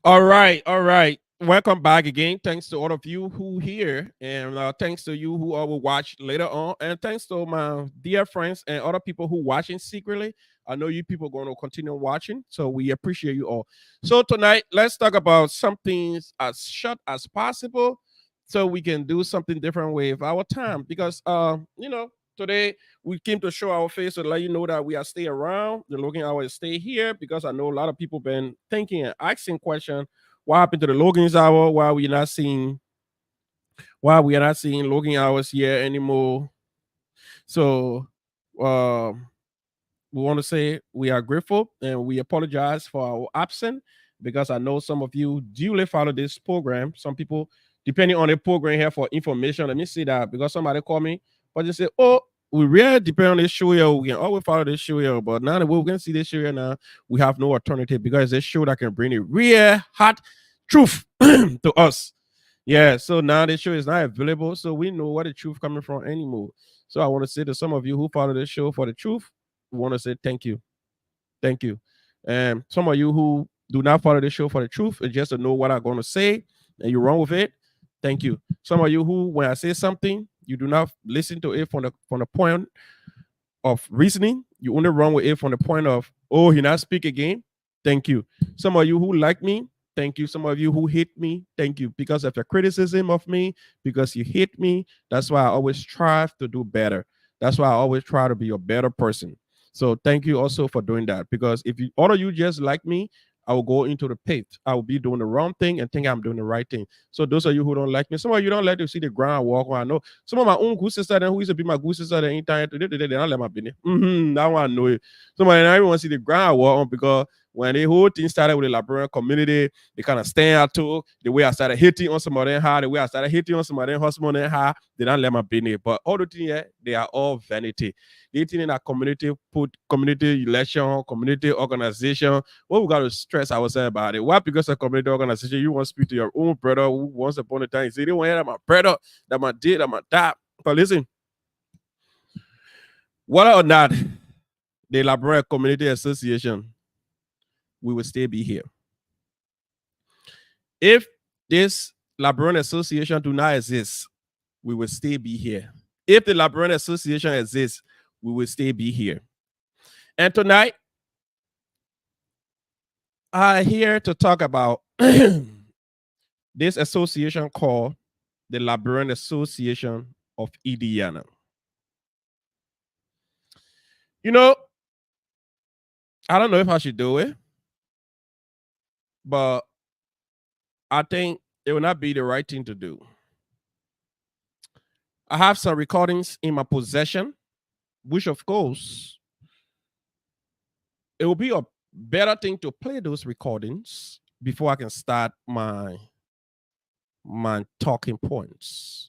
All right, all right. Welcome back again. Thanks to all of you who here, and thanks to you who will watch later on, and thanks to my dear friends and other people who watching secretly. I know you people going to continue watching, so we appreciate you all. So tonight, let's talk about something as short as possible, so we can do something different with our time. Because today we came to show our face to let you know that we are stay around. The Logan Hour is stay here because I know a lot of people been thinking and asking questions. What happened to the Logan's Hour? Why we are not seeing Logan Hours here anymore? So um we want to say we are grateful and we apologize for our absence because I know some of you duly follow this program. Some people, depending on the program here for information, let me see that because somebody called me, but they say, oh, we really depend on this show here. We can always follow this show here, but now that we're going to see this show here now, we have no alternative because it's a show that can bring a real hot truth to us. Yeah, so now this show is not available, so we know where the truth coming from anymore. So I want to say to some of you who follow this show for the truth, we want to say thank you. Thank you. And some of you who do not follow the show for the truth and just to know what I'm going to say and you run with it, thank you. Some of you who, when I say something, you do not listen to it from the point of reasoning. You only run with it from the point of, oh, he not speak again. Thank you. Some of you who like me, thank you. Some of you who hate me, thank you. Because of your criticism of me, because you hate me, that's why I always strive to do better. That's why I always try to be a better person. So thank you also for doing that. Because if you all of you just like me, I will go into the pit. I will be doing the wrong thing and think I'm doing the right thing. So those of you who don't like me, some of you don't like to see the ground I walk on. I know some of my own good sister who used to be my good sister the entire they don't let my business. That one I know it. Somebody I even want to see the ground I walk on because when the whole thing started with the Liberian community, they kind of stand out to the way I started hitting on some of them high, the way I started hitting on some of them husband and high, they don't let my business. But all the things, yeah, they are all vanity. They think in that community, put community election, community organization. What we got to stress ourselves about it? Why? Because of community organization, you want to speak to your own brother who once upon a time, you say, they want to hear that my brother, that my did, that my dad. But listen, whether or not the Liberian Community Association, we will still be here. If this Liberian Association do not exist, we will still be here. If the Liberian Association exists, we will still be here. And tonight, I'm here to talk about this association called the Liberian Association of Indiana. You know, I don't know if I should do it, but I think it will not be the right thing to do. I have some recordings in my possession, which of course it will be a better thing to play those recordings before I can start my talking points.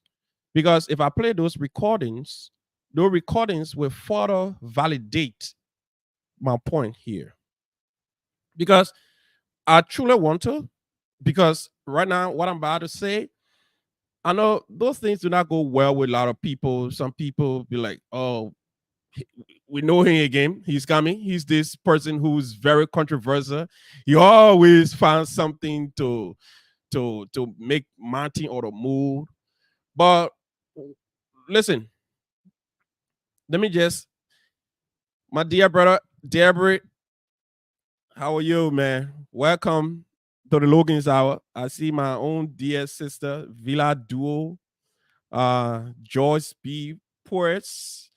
Because if I play those recordings will further validate my point here. Because I truly want to, because right now, what I'm about to say, I know those things do not go well with a lot of people. Some people be like, oh, we know him again. He's coming. He's this person who's very controversial. He always finds something to make mountain or to move. But listen, let me just, my dear brother, Deborah, how are you, man? Welcome to the Logan's Hour. I see my own dear sister, Villa Duo, Joyce B. Ports,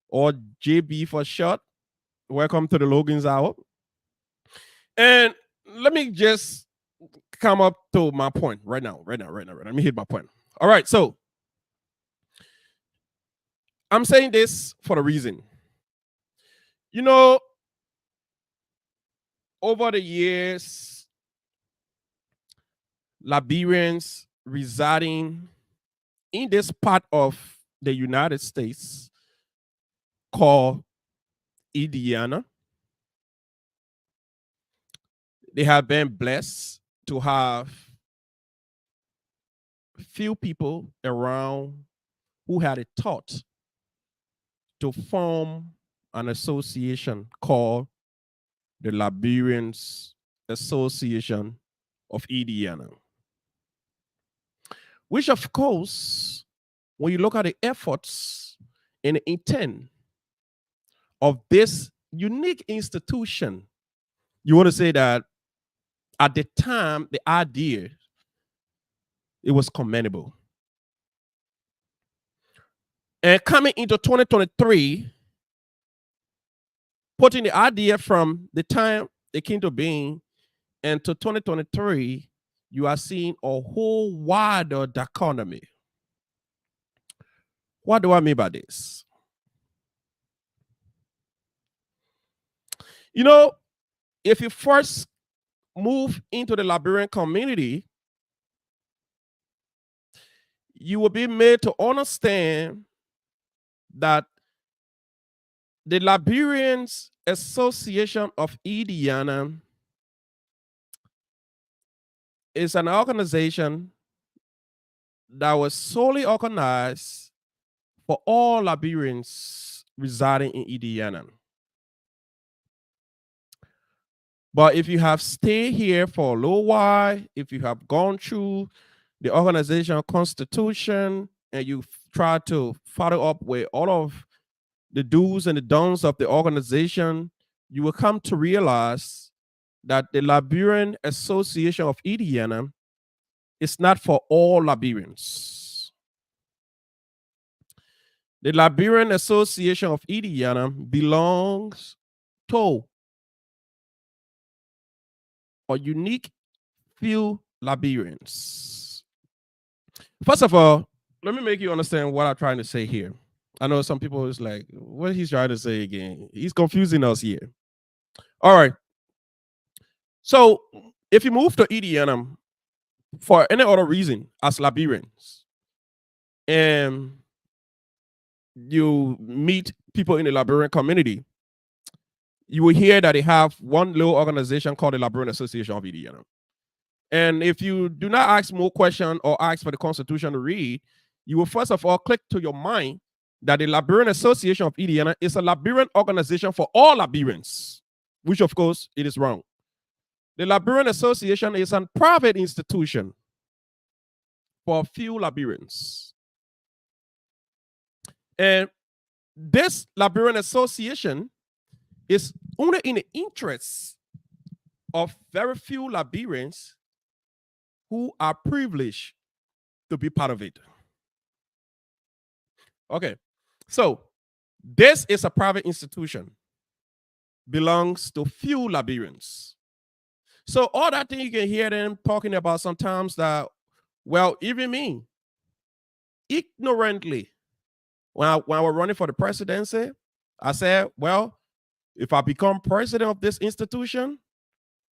or JB for short. Welcome to the Logan's Hour. And let me just come up to my point right now. Let me hit my point. All right, so I'm saying this for a reason. You know, over the years, Liberians residing in this part of the United States called Indiana. They have been blessed to have few people around who had a thought to form an association called the Liberians Association of Indiana. Which, of course, when you look at the efforts and the intent of this unique institution, you want to say that at the time, the idea, it was commendable. And coming into 2023, putting the idea from the time they came to being and to 2023, you are seeing a whole wider dichotomy. What do I mean by this? You know, if you first move into the Liberian community, you will be made to understand that the Liberians Association of Indiana is an organization that was solely organized for all Liberians residing in Indiana. But if you have stayed here for a little while, if you have gone through the organizational constitution and you try to follow up with all of the do's and the don'ts of the organization, you will come to realize that the Liberian Association of Indiana is not for all Liberians. The Liberian Association of Indiana belongs to a unique few Liberians. First of all, let me make you understand what I'm trying to say here. I know some people is like, what he's trying to say again? He's confusing us here. All right. So if you move to Indiana for any other reason as Liberians, and you meet people in the Liberian community, you will hear that they have one little organization called the Liberian Association of Indiana. And if you do not ask more questions or ask for the Constitution to read, you will first of all click to your mind that the Liberian Association of Indiana is a Liberian organization for all Liberians, which of course it is wrong. The Liberian Association is a private institution for a few Liberians. And this Liberian Association is only in the interests of very few Liberians who are privileged to be part of it. Okay, so this is a private institution, belongs to few Liberians. So all that thing you can hear them talking about sometimes that, well, even me, ignorantly, when I was running for the presidency, I said, well, if I become president of this institution,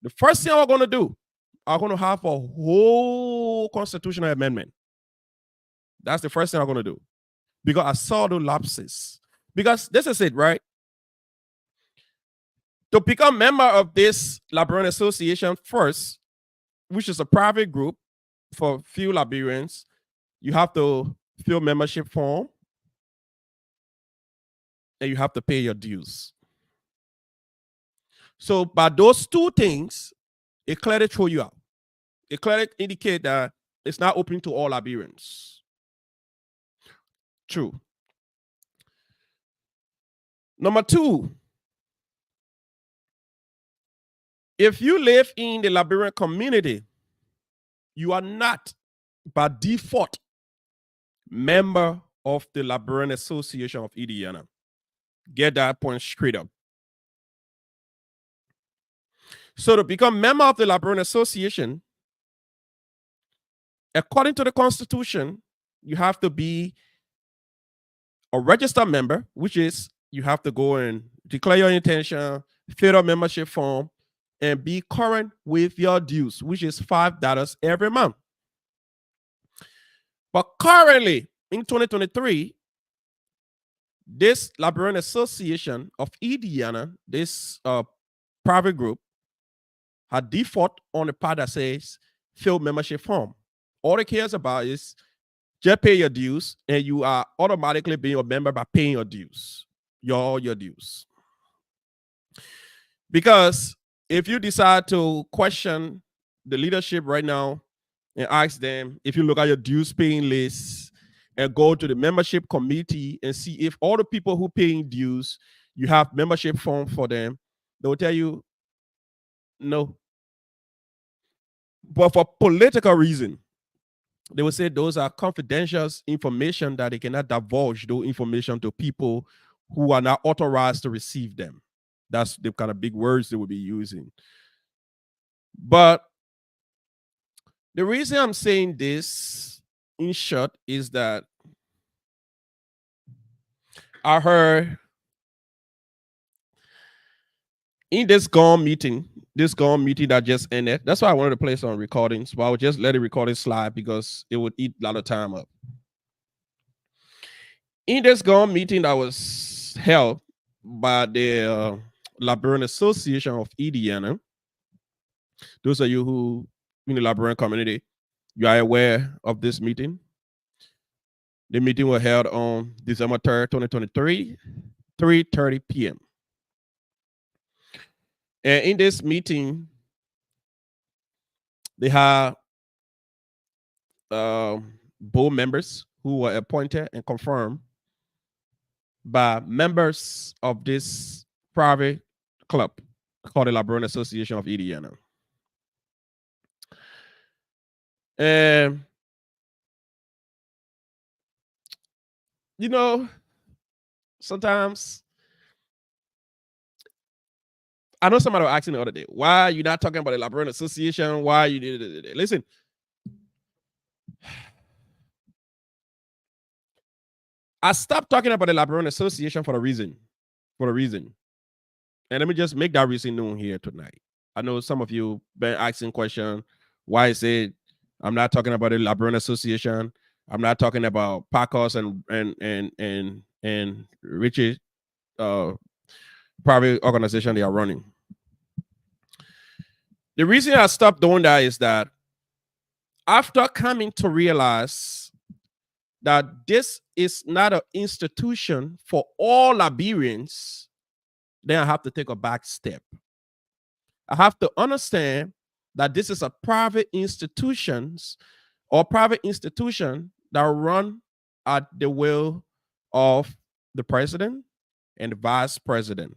the first thing I'm going to do, I'm going to have a whole constitutional amendment. That's the first thing I'm going to do. Because I saw the lapses. Because this is it, right? To become member of this Liberian Association first, which is a private group for few Liberians, you have to fill membership form and you have to pay your dues. So by those two things, it clearly throw you out. It clearly indicate that it's not open to all Liberians. True. Number two, if you live in the Liberian community, you are not by default member of the Liberian Association of Indiana. Get that point straight up. So to become member of the Liberian Association, according to the Constitution, you have to be a registered member, which is you have to go and declare your intention, fill out membership form, and be current with your dues, which is $5 every month. But currently, in 2023, this Liberian Association of Indiana, this private group, had default on the part that says fill membership form. All it cares about is just pay your dues, and you are automatically being a member by paying your dues, your dues. Because if you decide to question the leadership right now and ask them, if you look at your dues paying list and go to the membership committee and see if all the people who paying dues, you have membership form for them, they will tell you no. But for political reason, they will say those are confidential information that they cannot divulge those information to people who are not authorized to receive them. That's the kind of big words they will be using. But the reason I'm saying this in short is that I heard in this gone meeting that just ended. That's why I wanted to play some recordings, but I would just let the recording slide because it would eat a lot of time up. In this gone meeting that was held by the Liberian Association of Indiana, those of you who in the Liberian community, you are aware of this meeting. The meeting was held on December 3rd, 2023, 3:30 p.m. And in this meeting, they had board members who were appointed and confirmed by members of this private club called the Liberian Association of Indiana. And, you know, sometimes I know somebody was asking the other day, why are you not talking about the Liberian Association? Why you did it? Listen, I stopped talking about the Liberian Association for a reason. And let me just make that reason known here tonight. I know some of you been asking questions. Why is it I'm not talking about the Liberian Association? I'm not talking about Pacos and Richie private organization they are running. The reason I stopped doing that is that after coming to realize that this is not an institution for all Liberians, then I have to take a back step. I have to understand that this is a private institutions or private institution that run at the will of the president and the vice president.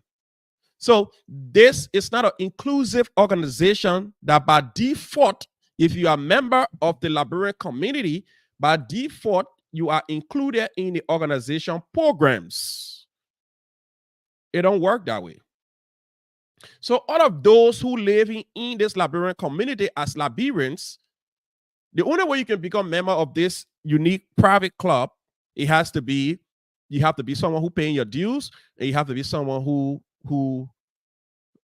So this is not an inclusive organization that by default, if you are a member of the Liberian community, by default, you are included in the organization programs. It don't work that way. So all of those who live in this Liberian community as Liberians, the only way you can become a member of this unique private club, you have to be someone who paying your dues, and you have to be someone who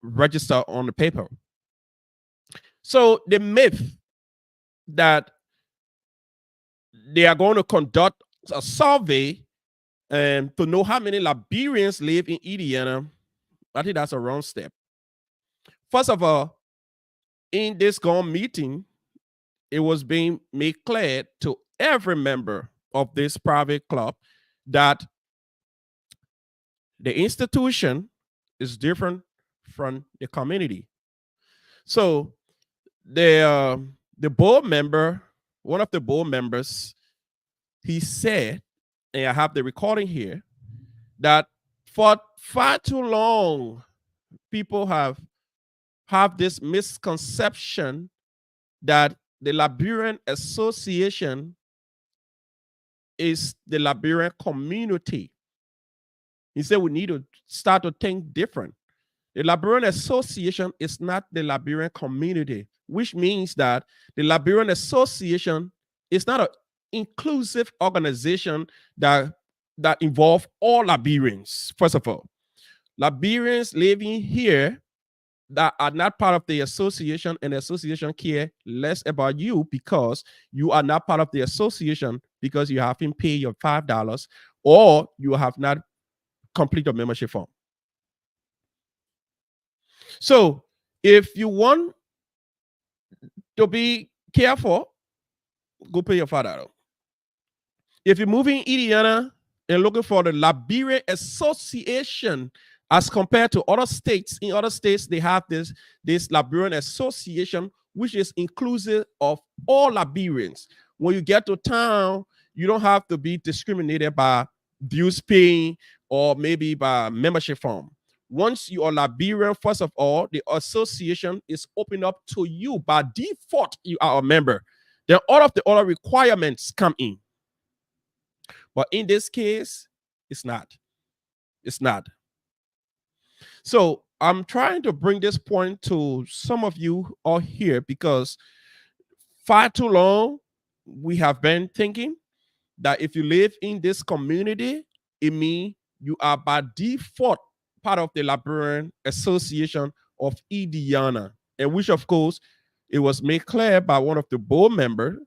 register on the paper. So the myth that they are going to conduct a survey and to know how many Liberians live in Indiana, I think that's a wrong step. First of all, in this gone meeting, it was being made clear to every member of this private club that the institution is different from the community. So the board member, one of the board members, he said, and I have the recording here, that for far too long, people have this misconception that the Liberian Association is the Liberian community. He said we need to start to think different. The Liberian Association is not the Liberian community, which means that the Liberian Association is not an inclusive organization that involves all Liberians. First of all, Liberians living here that are not part of the association, and the association care less about you because you are not part of the association because you haven't paid your $5 or you have not completed your membership form. So if you want to be careful, go pay your $5. If you're moving Indiana and looking for the Liberian Association as compared to other states, in other states they have this Liberian Association which is inclusive of all Liberians. When you get to town, you don't have to be discriminated by dues paying or maybe by membership form. Once you are Liberian, first of all, the association is open up to you. By default, you are a member. Then all of the other requirements come in. But in this case, it's not. It's not. So I'm trying to bring this point to some of you all here because far too long we have been thinking that if you live in this community, it means you are by default part of the Liberian Association of Indiana, and which of course it was made clear by one of the board members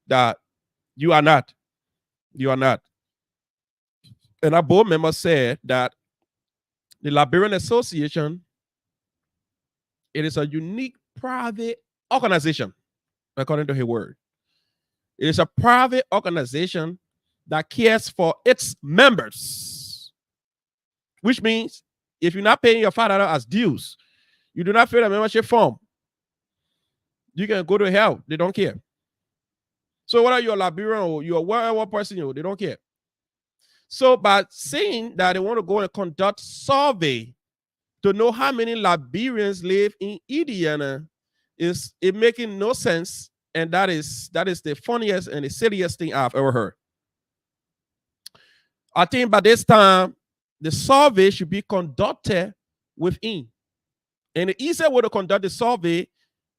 that you are not. You are not. And our board member said that the Liberian Association, it is a unique private organization, according to his word. It is a private organization that cares for its members, which means if you're not paying your $5 as dues, you do not fill a membership form, you can go to hell. They don't care. So whether you're a Liberian or you're a whatever person, they don't care. So by saying that they want to go and conduct survey to know how many Liberians live in Indiana, is it making no sense, and that is the funniest and the silliest thing I've ever heard. I think by this time the survey should be conducted within, and the easier way to conduct the survey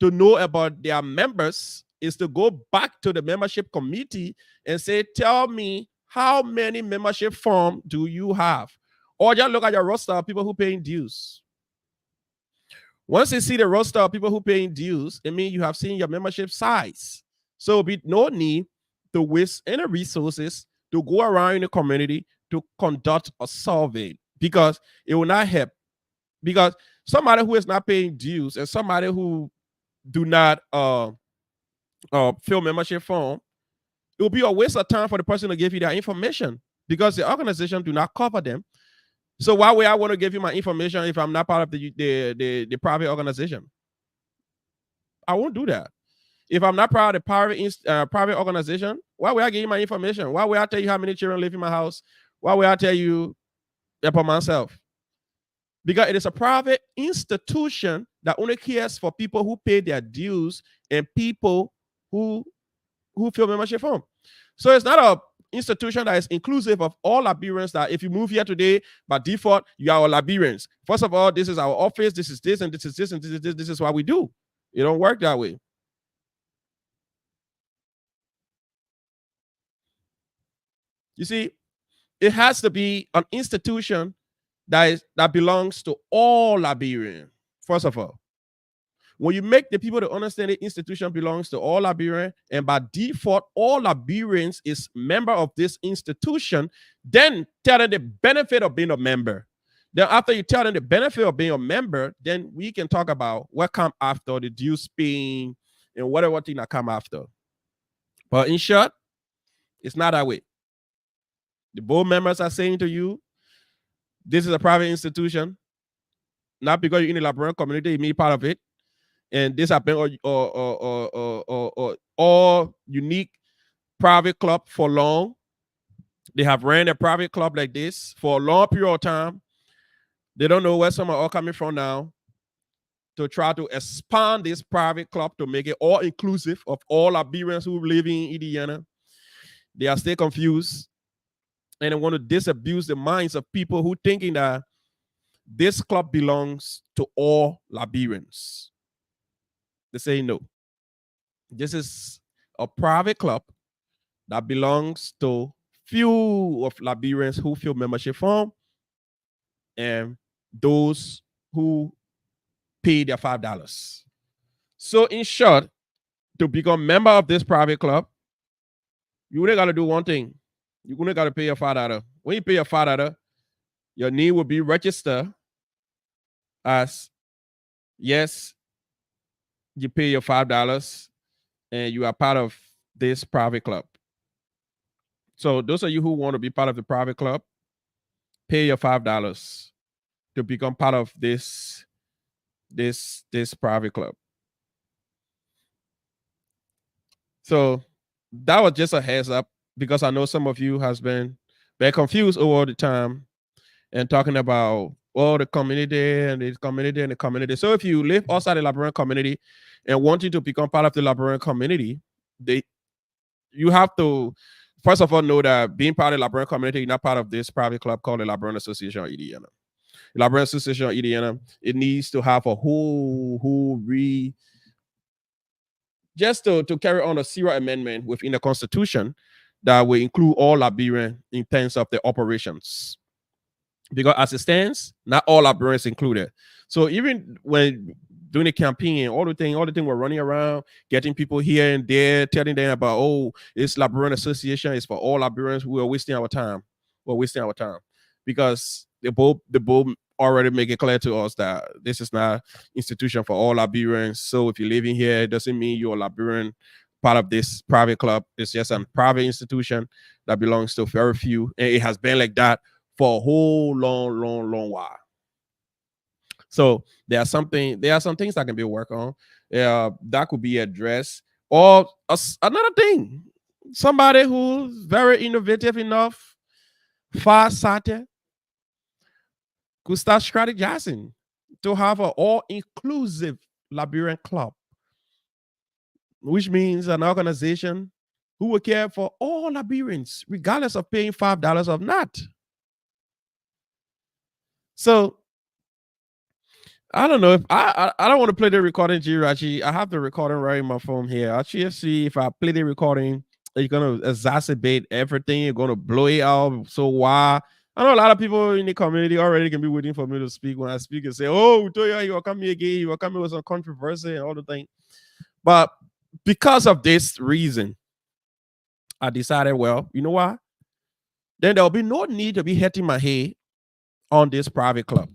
to know about their members is to go back to the membership committee and say, tell me how many membership forms do you have, or just look at your roster of people who paying dues. Once you see the roster of people who paying dues, it means you have seen your membership size. So there'll be no need to waste any resources to go around in the community to conduct a survey because it will not help. Because somebody who is not paying dues and somebody who do not fill membership form, it will be a waste of time for the person to give you that information because the organization do not cover them. So why would I want to give you my information if I'm not part of the private organization? I won't do that. If I'm not part of the private organization, why would I give you my information? Why would I tell you how many children live in my house? Why would I tell you about myself? Because it is a private institution that only cares for people who pay their dues and people who fill membership form. So it's not a institution that is inclusive of all Liberians, that if you move here today, by default, you are all Liberians. First of all, this is our office, this is this, and this is this, and this is this. This is what we do. It don't work that way. You see, it has to be an institution that belongs to all Liberians, first of all. When you make the people to understand the institution belongs to all Liberians, and by default, all Liberians is member of this institution, then tell them the benefit of being a member. Then after you tell them the benefit of being a member, then we can talk about what come after, the dues paying and whatever thing that come after. But in short, it's not that way. The board members are saying to you, this is a private institution, not because you're in the Liberian community, you be part of it. And this has been all unique private club for long. They have ran a private club like this for a long period of time. They don't know where some are all coming from now to try to expand this private club to make it all inclusive of all Liberians who live in Indiana. They are still confused, and they want to disabuse the minds of people who thinking that this club belongs to all Liberians. They say no. This is a private club that belongs to few of Liberians who fill membership form and those who pay their $5. So in short, to become member of this private club, you only got to do one thing. You only got to pay your $5. When you pay your $5, your name will be registered as, yes, you pay your $5 and you are part of this private club. So those of you who want to be part of the private club, pay your $5 to become part of this private club. So that was just a heads up because I know some of you has been very confused over the time and talking about the community and the community and the community. So if you live outside the Liberian community and wanting to become part of the Liberian community, you have to first of all know that being part of the Liberian community, you're not part of this private club called the Liberian Association of Indiana. The Liberian Association of Indiana, it needs to have a just to carry on a serial amendment within the Constitution that will include all Liberian in terms of the operations. Because as it stands, not all Liberians included. So even when doing the campaign, all the thing we're running around, getting people here and there, telling them about, it's Liberian Association, it's for all Liberians. We are wasting our time. We're wasting our time because they both already make it clear to us that this is not institution for all Liberians. So if you're living here, it doesn't mean you're a Liberian part of this private club. It's just a private institution that belongs to very few, and it has been like that for a whole long while. So there are some things that can be worked on. That could be addressed. Or another thing, somebody who's very innovative enough, far-sighted, could start strategizing to have an all-inclusive Liberian club, which means an organization who will care for all Liberians, regardless of paying $5 or not. So I don't know if I don't want to play the recording, Girachi. I have the recording right in my phone here. I'll see if I play the recording, you're gonna exacerbate everything. You're gonna blow it out. So why? I know a lot of people in the community already can be waiting for me to speak when I speak and say, "Oh, Toya, you will come here again. You will come here with some controversy and all the thing." But because of this reason, I decided, well, you know what? Then there'll be no need to be hitting my head on this private club.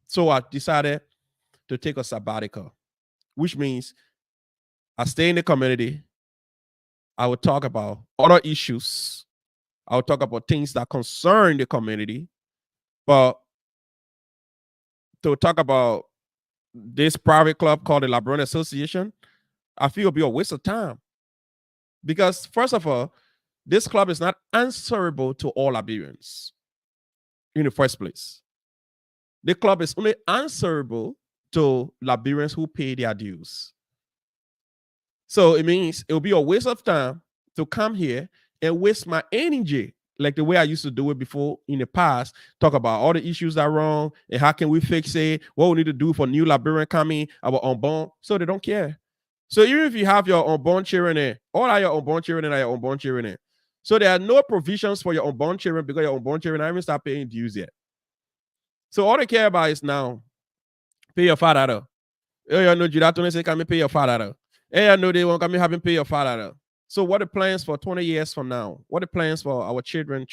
So I decided to take a sabbatical, which means I stay in the community. I will talk about other issues. I will talk about things that concern the community. But to talk about this private club called the Liberian Association, I feel it'll be a waste of time. Because first of all, this club is not answerable to all Liberians in the first place. The club is only answerable to Liberians who pay their dues. So it means it will be a waste of time to come here and waste my energy like the way I used to do it before in the past, talk about all the issues that are wrong and how can we fix it, what we need to do for new Liberian coming, our unborn, so they don't care. So even if you have your unborn children there, all are your unborn children are your unborn children there. So there are no provisions for your unborn children because your unborn children haven't started paying dues yet. So all they care about is now, pay your $5. You know, Judah say, come pay your $5. I know they won't come having pay your $5. So what are the plans for 20 years from now? What are the plans for our children?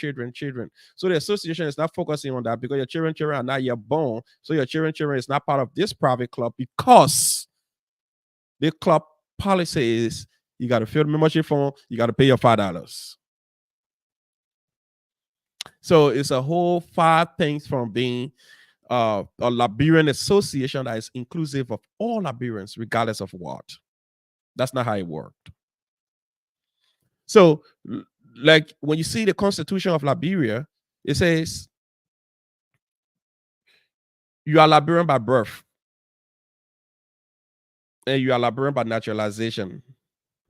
So the association is not focusing on that because your children are not yet born. So your children is not part of this private club because the club policy is you got to fill the membership form, you got to pay your $5. So it's a whole 5 things from being a Liberian association that is inclusive of all Liberians, regardless of what. That's not how it worked. So, like when you see the Constitution of Liberia, it says you are Liberian by birth and you are Liberian by naturalization,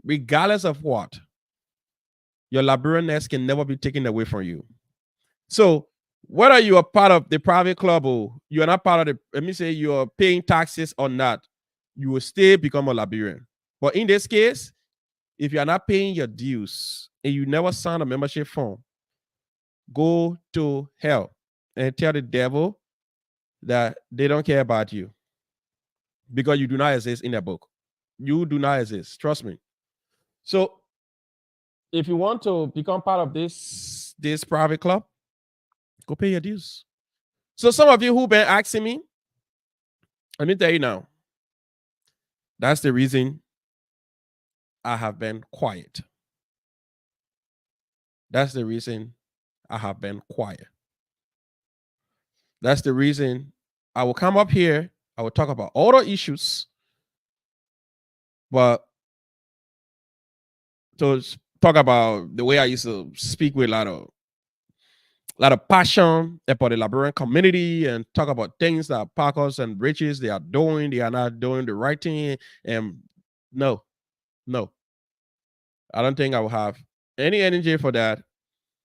regardless of what. Your Liberianness can never be taken away from you. So, whether you are part of the private club or you are not part of the, let me say you are paying taxes or not, you will still become a Liberian. But in this case, if you are not paying your dues and you never sign a membership form, go to hell and tell the devil that they don't care about you. because you do not exist in that book. You do not exist. Trust me. So if you want to become part of this private club, go pay your dues. So some of you who been asking me, let me tell you now, that's the reason I have been quiet. That's the reason I have been quiet. That's the reason I will come up here. I will talk about all the issues, but to talk about the way I used to speak with a lot of passion about the Liberian community and talk about things that Parkers and Bridges they are doing, they are not doing the right thing. And no, no, I don't think I will have any energy for that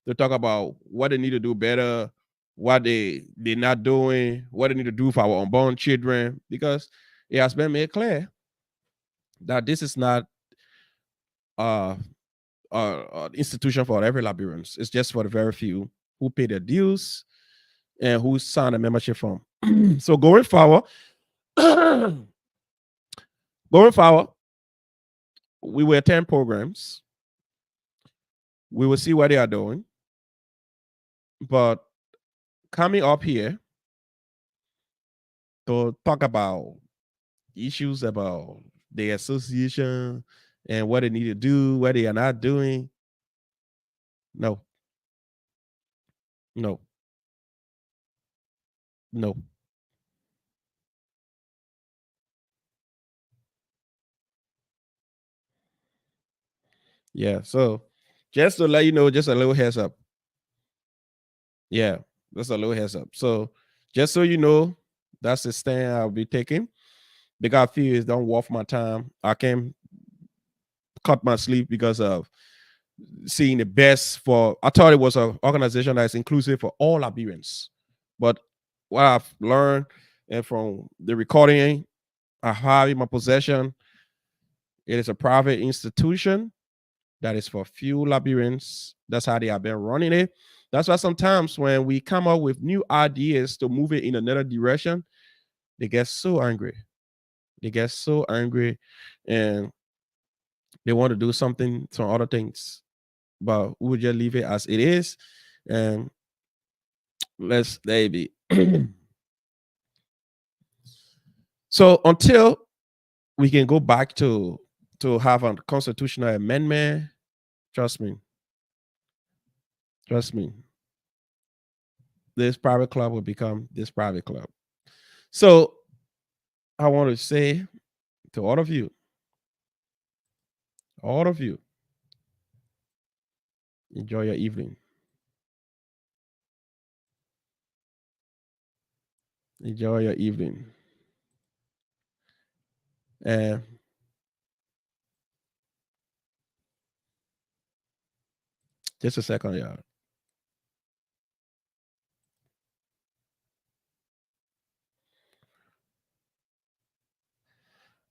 to talk about what they need to do better, what they're not doing, what they need to do for our unborn children, because it has been made clear that this is not uh, institution for every Liberians. It's just for the very few who pay their dues and who sign a membership form. So going forward, going forward, we will attend programs. We will see what they are doing. But coming up here to talk about issues about the association and what they need to do, what they are not doing, no, no, no. Yeah. So just to let you know, just a little heads up. Yeah, that's a little heads up. So just so you know, that's the stand I'll be taking. Because I feel it's don't worth my time. I can cut my sleep because of seeing the best for. I thought it was an organization that's inclusive for all Liberians, but what I've learned and from the recording I have in my possession, it is a private institution that is for few Liberians. That's how they have been running it. That's why sometimes when we come up with new ideas to move it in another direction, they get so angry. They get so angry and they want to do something, some other things. But we will just leave it as it is. And let's maybe. So until we can go back to have a constitutional amendment, trust me, trust me, this private club will become this private club. So I want to say to all of you, enjoy your evening. Enjoy your evening. And just a second, y'all.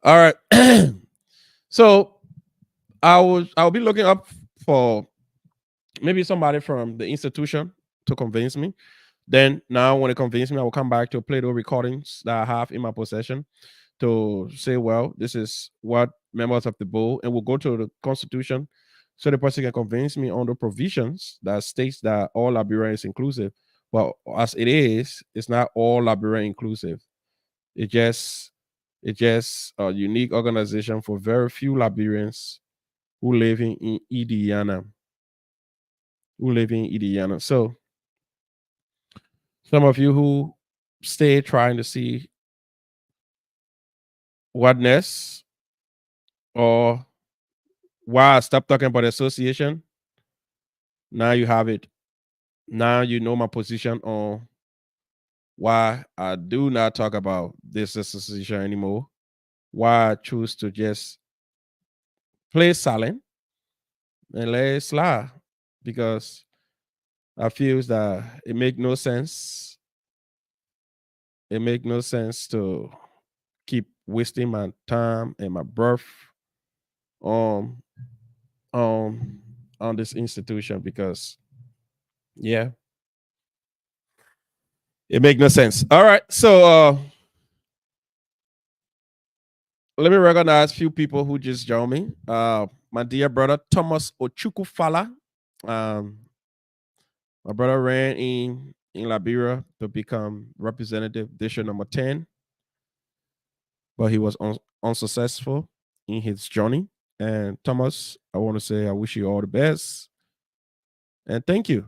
All right. So I'll be looking up for maybe somebody from the institution to convince me. Then now when it convinces me, I will come back to play those recordings that I have in my possession to say, well, this is what members of the board, and we'll go to the constitution so the person can convince me on the provisions that states that all Liberian is inclusive. But as it is, it's not all Liberian inclusive. It just it's just a unique organization for very few Liberians who live in Indiana. Who live in Indiana. So some of you who stay trying to see oneness or why I stopped talking about association, now you have it. Now you know my position on why I do not talk about this association anymore. Why I choose to just play silent and let it slide because I feel that it make no sense. It make no sense to keep wasting my time and my breath on on on this institution because yeah, it make no sense. All right, so Let me recognize a few people who just joined me. My dear brother Thomas Ochukufala. Um, my brother ran in Liberia to become representative district number 10, but he was unsuccessful in his journey. And Thomas, I want to say I wish you all the best. And thank you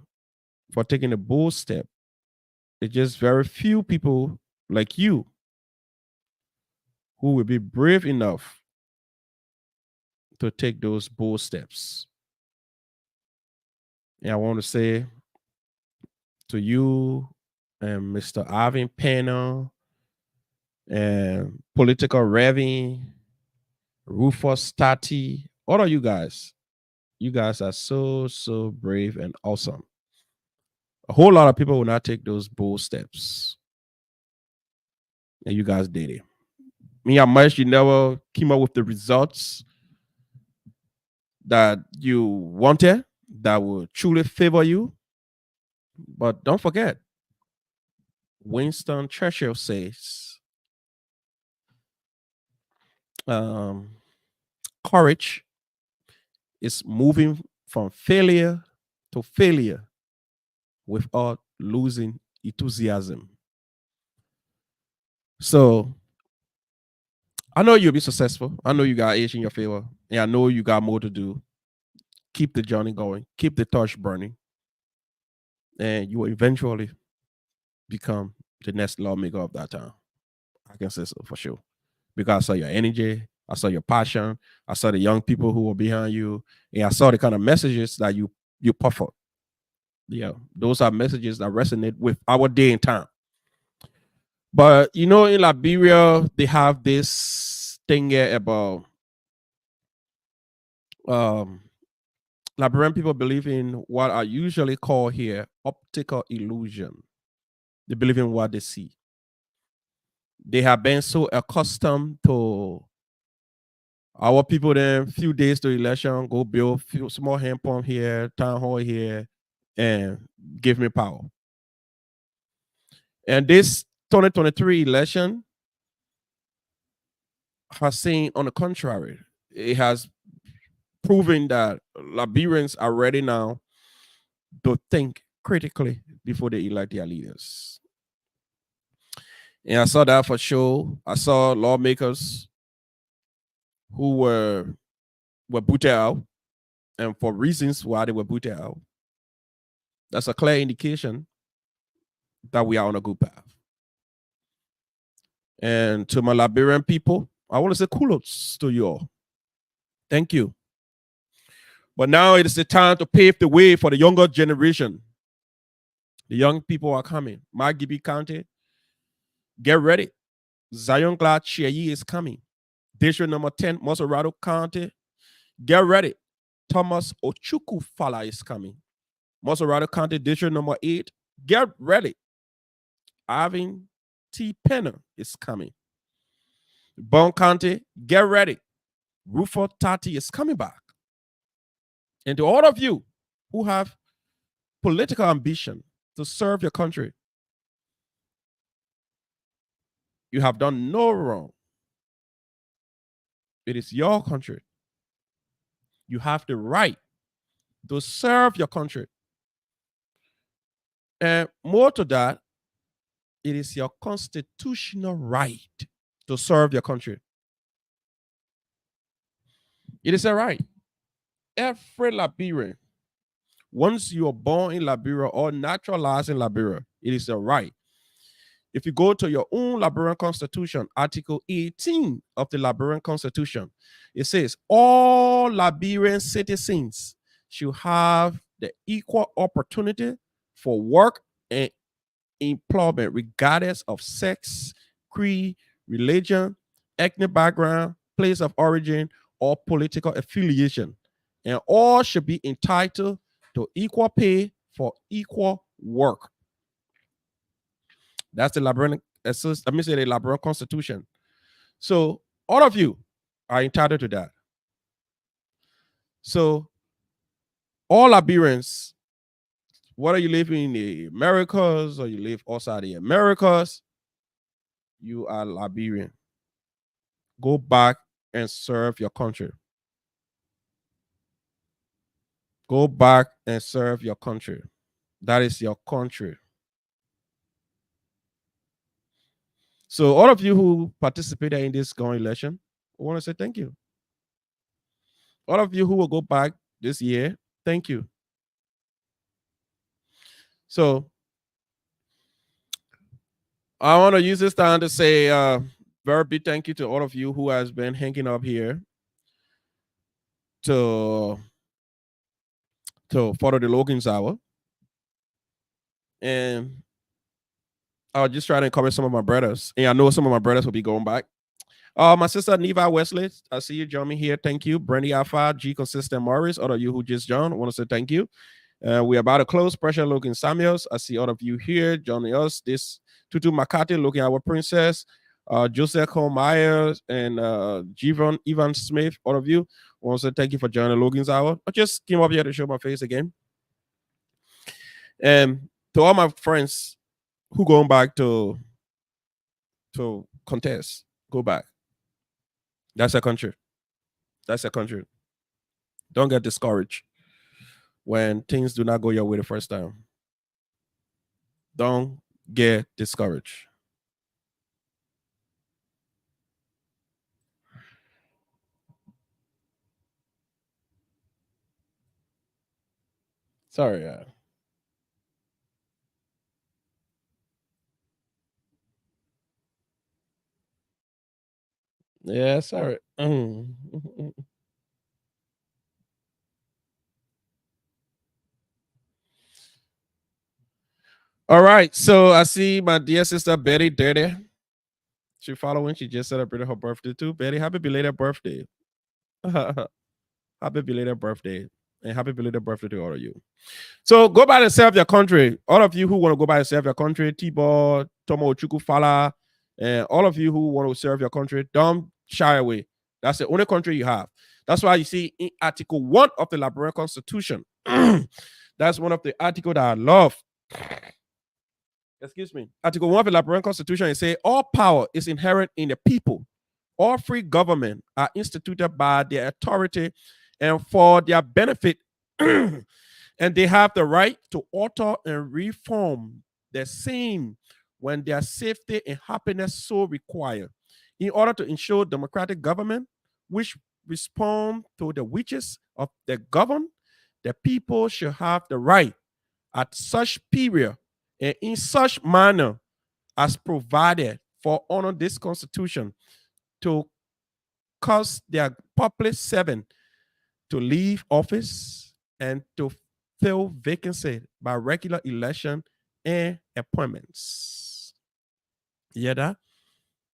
for taking a bold step. It's just very few people like you who will be brave enough to take those bold steps. And I want to say to you and Mr. Ivan Penner and Political Revin, Rufus Tati, all of you guys are so, so brave and awesome. A whole lot of people will not take those bold steps. And you guys did it. Me and much you never came up with the results that you wanted that will truly favor you. But don't forget, Winston Churchill says, um, courage is moving from failure to failure without losing enthusiasm. So I know you'll be successful. I know you got age in your favor. And I know you got more to do. Keep the journey going. Keep the torch burning. And you will eventually become the next lawmaker of that town. I can say so for sure. Because I saw your energy, I saw your passion, I saw the young people who were behind you, and I saw the kind of messages that you put forth. Yeah, those are messages that resonate with our day and time. But you know, in Liberia, they have this thing here about um Liberian people believe in what I usually call here optical illusion. They believe in what they see. They have been so accustomed to our people then few days to election, go build few small hand pump here, town hall here, and give me power. And this 2023 election has seen, on the contrary, it has proven that Liberians are ready now to think critically before they elect their leaders. And I saw that for sure. I saw lawmakers who were booted out, and for reasons why they were booted out. That's a clear indication that we are on a good path. And to my Liberian people, I want to say kudos to you all. Thank you. But now it is the time to pave the way for the younger generation. The young people are coming. Margibi County, get ready. Zion Glad Cheyi is coming. District number 10, Mosorado County, get ready. Thomas Ochukufala is coming. Mosorado County, District number 8, get ready. Ivan T. Penner is coming. Bon County, get ready. Rufo Tati is coming back. And to all of you who have political ambition to serve your country, you have done no wrong. It is your country. You have the right to serve your country. And more to that, it is your constitutional right to serve your country. It is a right. Every Liberian, once you are born in Liberia or naturalized in Liberia, it is a right. If you go to your own Liberian Constitution, Article 18 of the Liberian Constitution, it says all Liberian citizens should have the equal opportunity for work and employment, regardless of sex, creed, religion, ethnic background, place of origin, or political affiliation. And all should be entitled to equal pay for equal work. That's the Liberian, let me say the Liberian Constitution. So all of you are entitled to that. So all Liberians, whether you live in the Americas or you live outside the Americas, you are Liberian. Go back and serve your country. Go back and serve your country. That is your country. So all of you who participated in this going election, I want to say thank you. All of you who will go back this year, thank you. So I want to use this time to say very big thank you to all of you who has been hanging up here to follow the Logan's Hour. And I'll just try to encourage some of my brothers. And I know some of my brothers will be going back. My sister Neva Wesley, I see you join me here. Thank you. Brandy Alpha, G Consistent Morris, all of you who just joined, I want to say thank you. We're about to close. Pressure Logan Samuels. I see all of you here joining us. This Tutu Makati looking at our princess. Joseph Cole Myers and Jivon Evan Smith, all of you. I want to say thank you for joining Logan's Hour. I just came up here to show my face again. And to all my friends who going back to contest, go back. That's a country. That's a country. Don't get discouraged when things do not go your way the first time. Don't get discouraged. Sorry, yeah. Yeah, sorry. All right. So I see my dear sister Betty Dirty. She following. She just celebrated her birthday too. Betty, happy belated birthday. Happy belated birthday. And happy belated birthday to all of you. So go back and serve your country. All of you who want to go back and serve your country, Tibo, Tomo Chukufala, and all of you who want to serve your country, don't shy away. That's the only country you have. That's why you see in Article 1 of the Liberian Constitution. That's one of the articles that I love. Excuse me. Article 1 of the Liberian Constitution, it says all power is inherent in the people. All free government are instituted by their authority and for their benefit. And they have the right to alter and reform the same when their safety and happiness so require. In order to ensure democratic government, which respond to the wishes of the governed, the people should have the right at such period and in such manner as provided for under this constitution to cause their public servant to leave office and to fill vacancy by regular election and appointments. You hear that?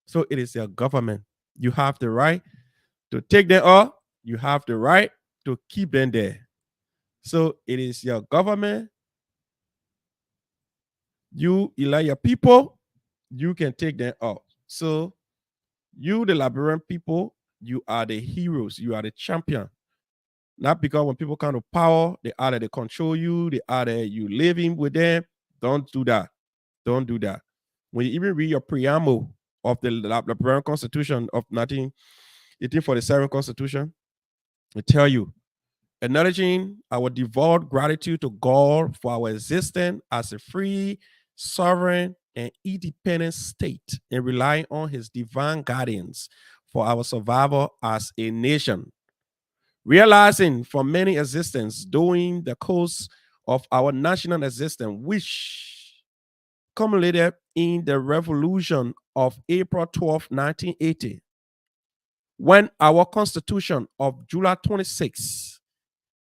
So it is your government. You have the right to take them off. You have the right to keep them there. So it is your government. You elect your people. You can take them off. So you, the Liberian people, you are the heroes. You are the champion. Not because when people come to power, they either they control you, they either you living with them. Don't do that. Don't do that. When you even read your preamble of the Liberian Constitution of 1847 Constitution, it tell you, acknowledging our devout gratitude to God for our existence as a free, sovereign, and independent state and relying on his divine guidance for our survival as a nation. Realizing from many existence during the course of our national existence, which culminated in the revolution of April 12, 1980, when our Constitution of July 26,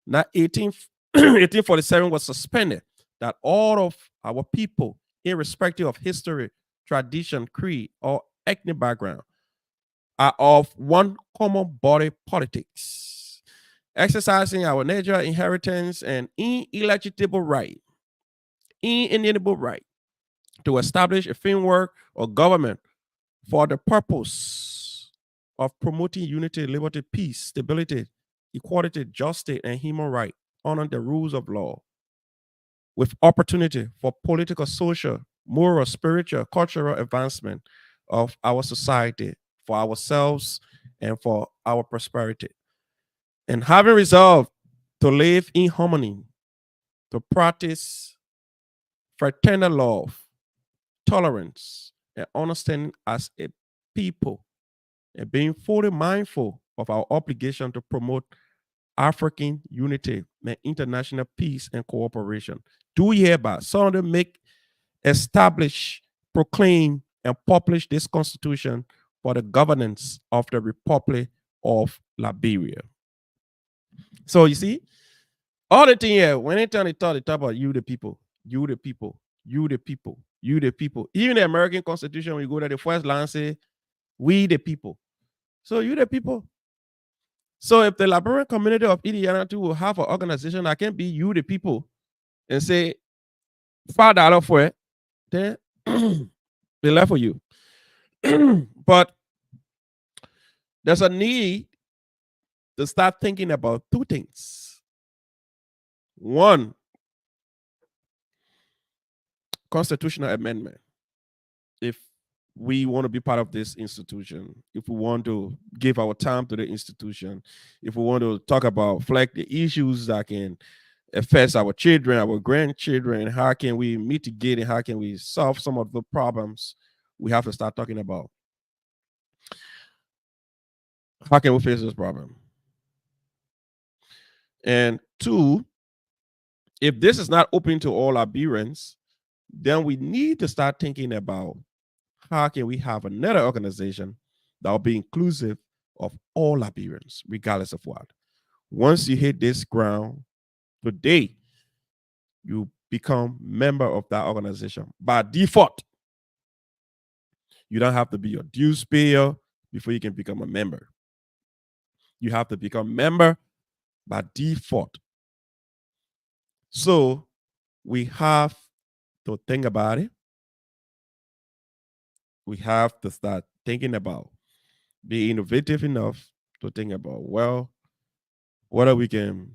1847 was suspended, that all of our people, irrespective of history, tradition, creed, or ethnic background, are of one common body politics, exercising our natural inheritance and inalienable right to establish a framework or government for the purpose of promoting unity, liberty, peace, stability, equality, justice, and human right under the rules of law, with opportunity for political, social, moral, spiritual, cultural advancement of our society for ourselves and for our prosperity. And having resolved to live in harmony, to practice fraternal love, tolerance, and understanding as a people, and being fully mindful of our obligation to promote African unity and international peace and cooperation, do hereby solemnly make, establish, proclaim, and publish this Constitution for the governance of the Republic of Liberia. So you see, all the thing here, when they talk about you the people, you the people, you the people, you the people. Even the American Constitution, when you go to the first line, say, we the people. So you the people. So if the Liberian community of Indiana too will have an organization that can be you the people and say $5 for it, then they left for you. But there's a need to start thinking about two things. One, constitutional amendment. If we want to be part of this institution, if we want to give our time to the institution, if we want to talk about flag the issues that can affect our children, our grandchildren, how can we mitigate and how can we solve some of the problems, we have to start talking about how can we face this problem. And two, if this is not open to all Liberians, then we need to start thinking about how can we have another organization that will be inclusive of all Liberians, regardless of what. Once you hit this ground today, you become member of that organization by default. You don't have to be a dues payer before you can become a member. You have to become member by default. So we have to think about it. We have to start thinking about, be innovative enough to think about, well, whether we can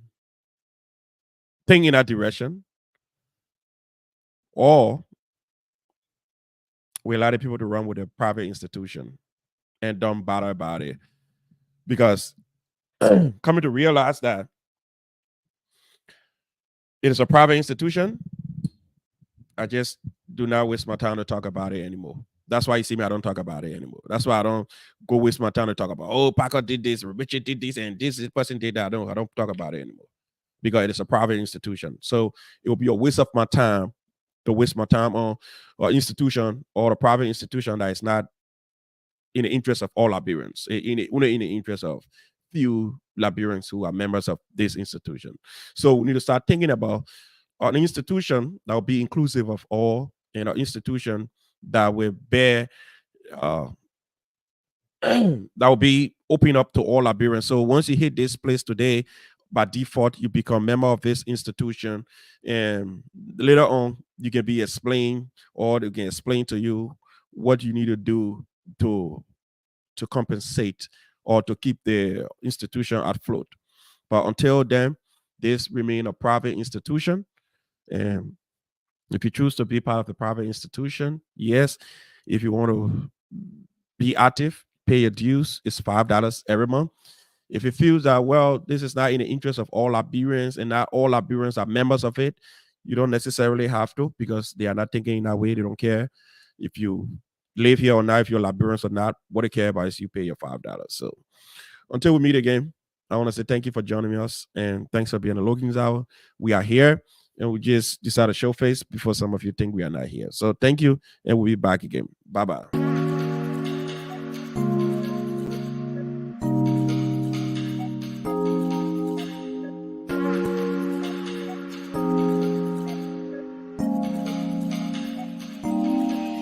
think in that direction, or we allow the people to run with a private institution and don't bother about it. Because coming to realize that it is a private institution, I just do not waste my time to talk about it anymore. That's why you see me, I don't talk about it anymore. That's why I don't go waste my time to talk about, oh, Paco did this, Richard did this, and this person did that. I don't talk about it anymore because it is a private institution. So it will be a waste of my time to waste my time on an institution or a private institution that is not in the interest of all Liberians, only in the interest of few Liberians who are members of this institution. So we need to start thinking about an institution that will be inclusive of all, and an institution that will bear that will be open up to all Liberians. So once you hit this place today, by default, you become member of this institution, and later on, you can be explained, or they can explain to you what you need to do to compensate or to keep the institution afloat. But until then, this remain a private institution, and if you choose to be part of the private institution, yes. If you want to be active, pay your dues. It's $5 every month. If it feels that, well, this is not in the interest of all Liberians and not all Liberians are members of it, you don't necessarily have to, because they are not thinking in that way. They don't care if you live here or not, if you're Liberians or not. What they care about is you pay your $5. So until we meet again, I want to say thank you for joining us, and thanks for being a Logan's Hour. We are here, and we just decided to show face before some of you think we are not here. So thank you, and we'll be back again. Bye-bye.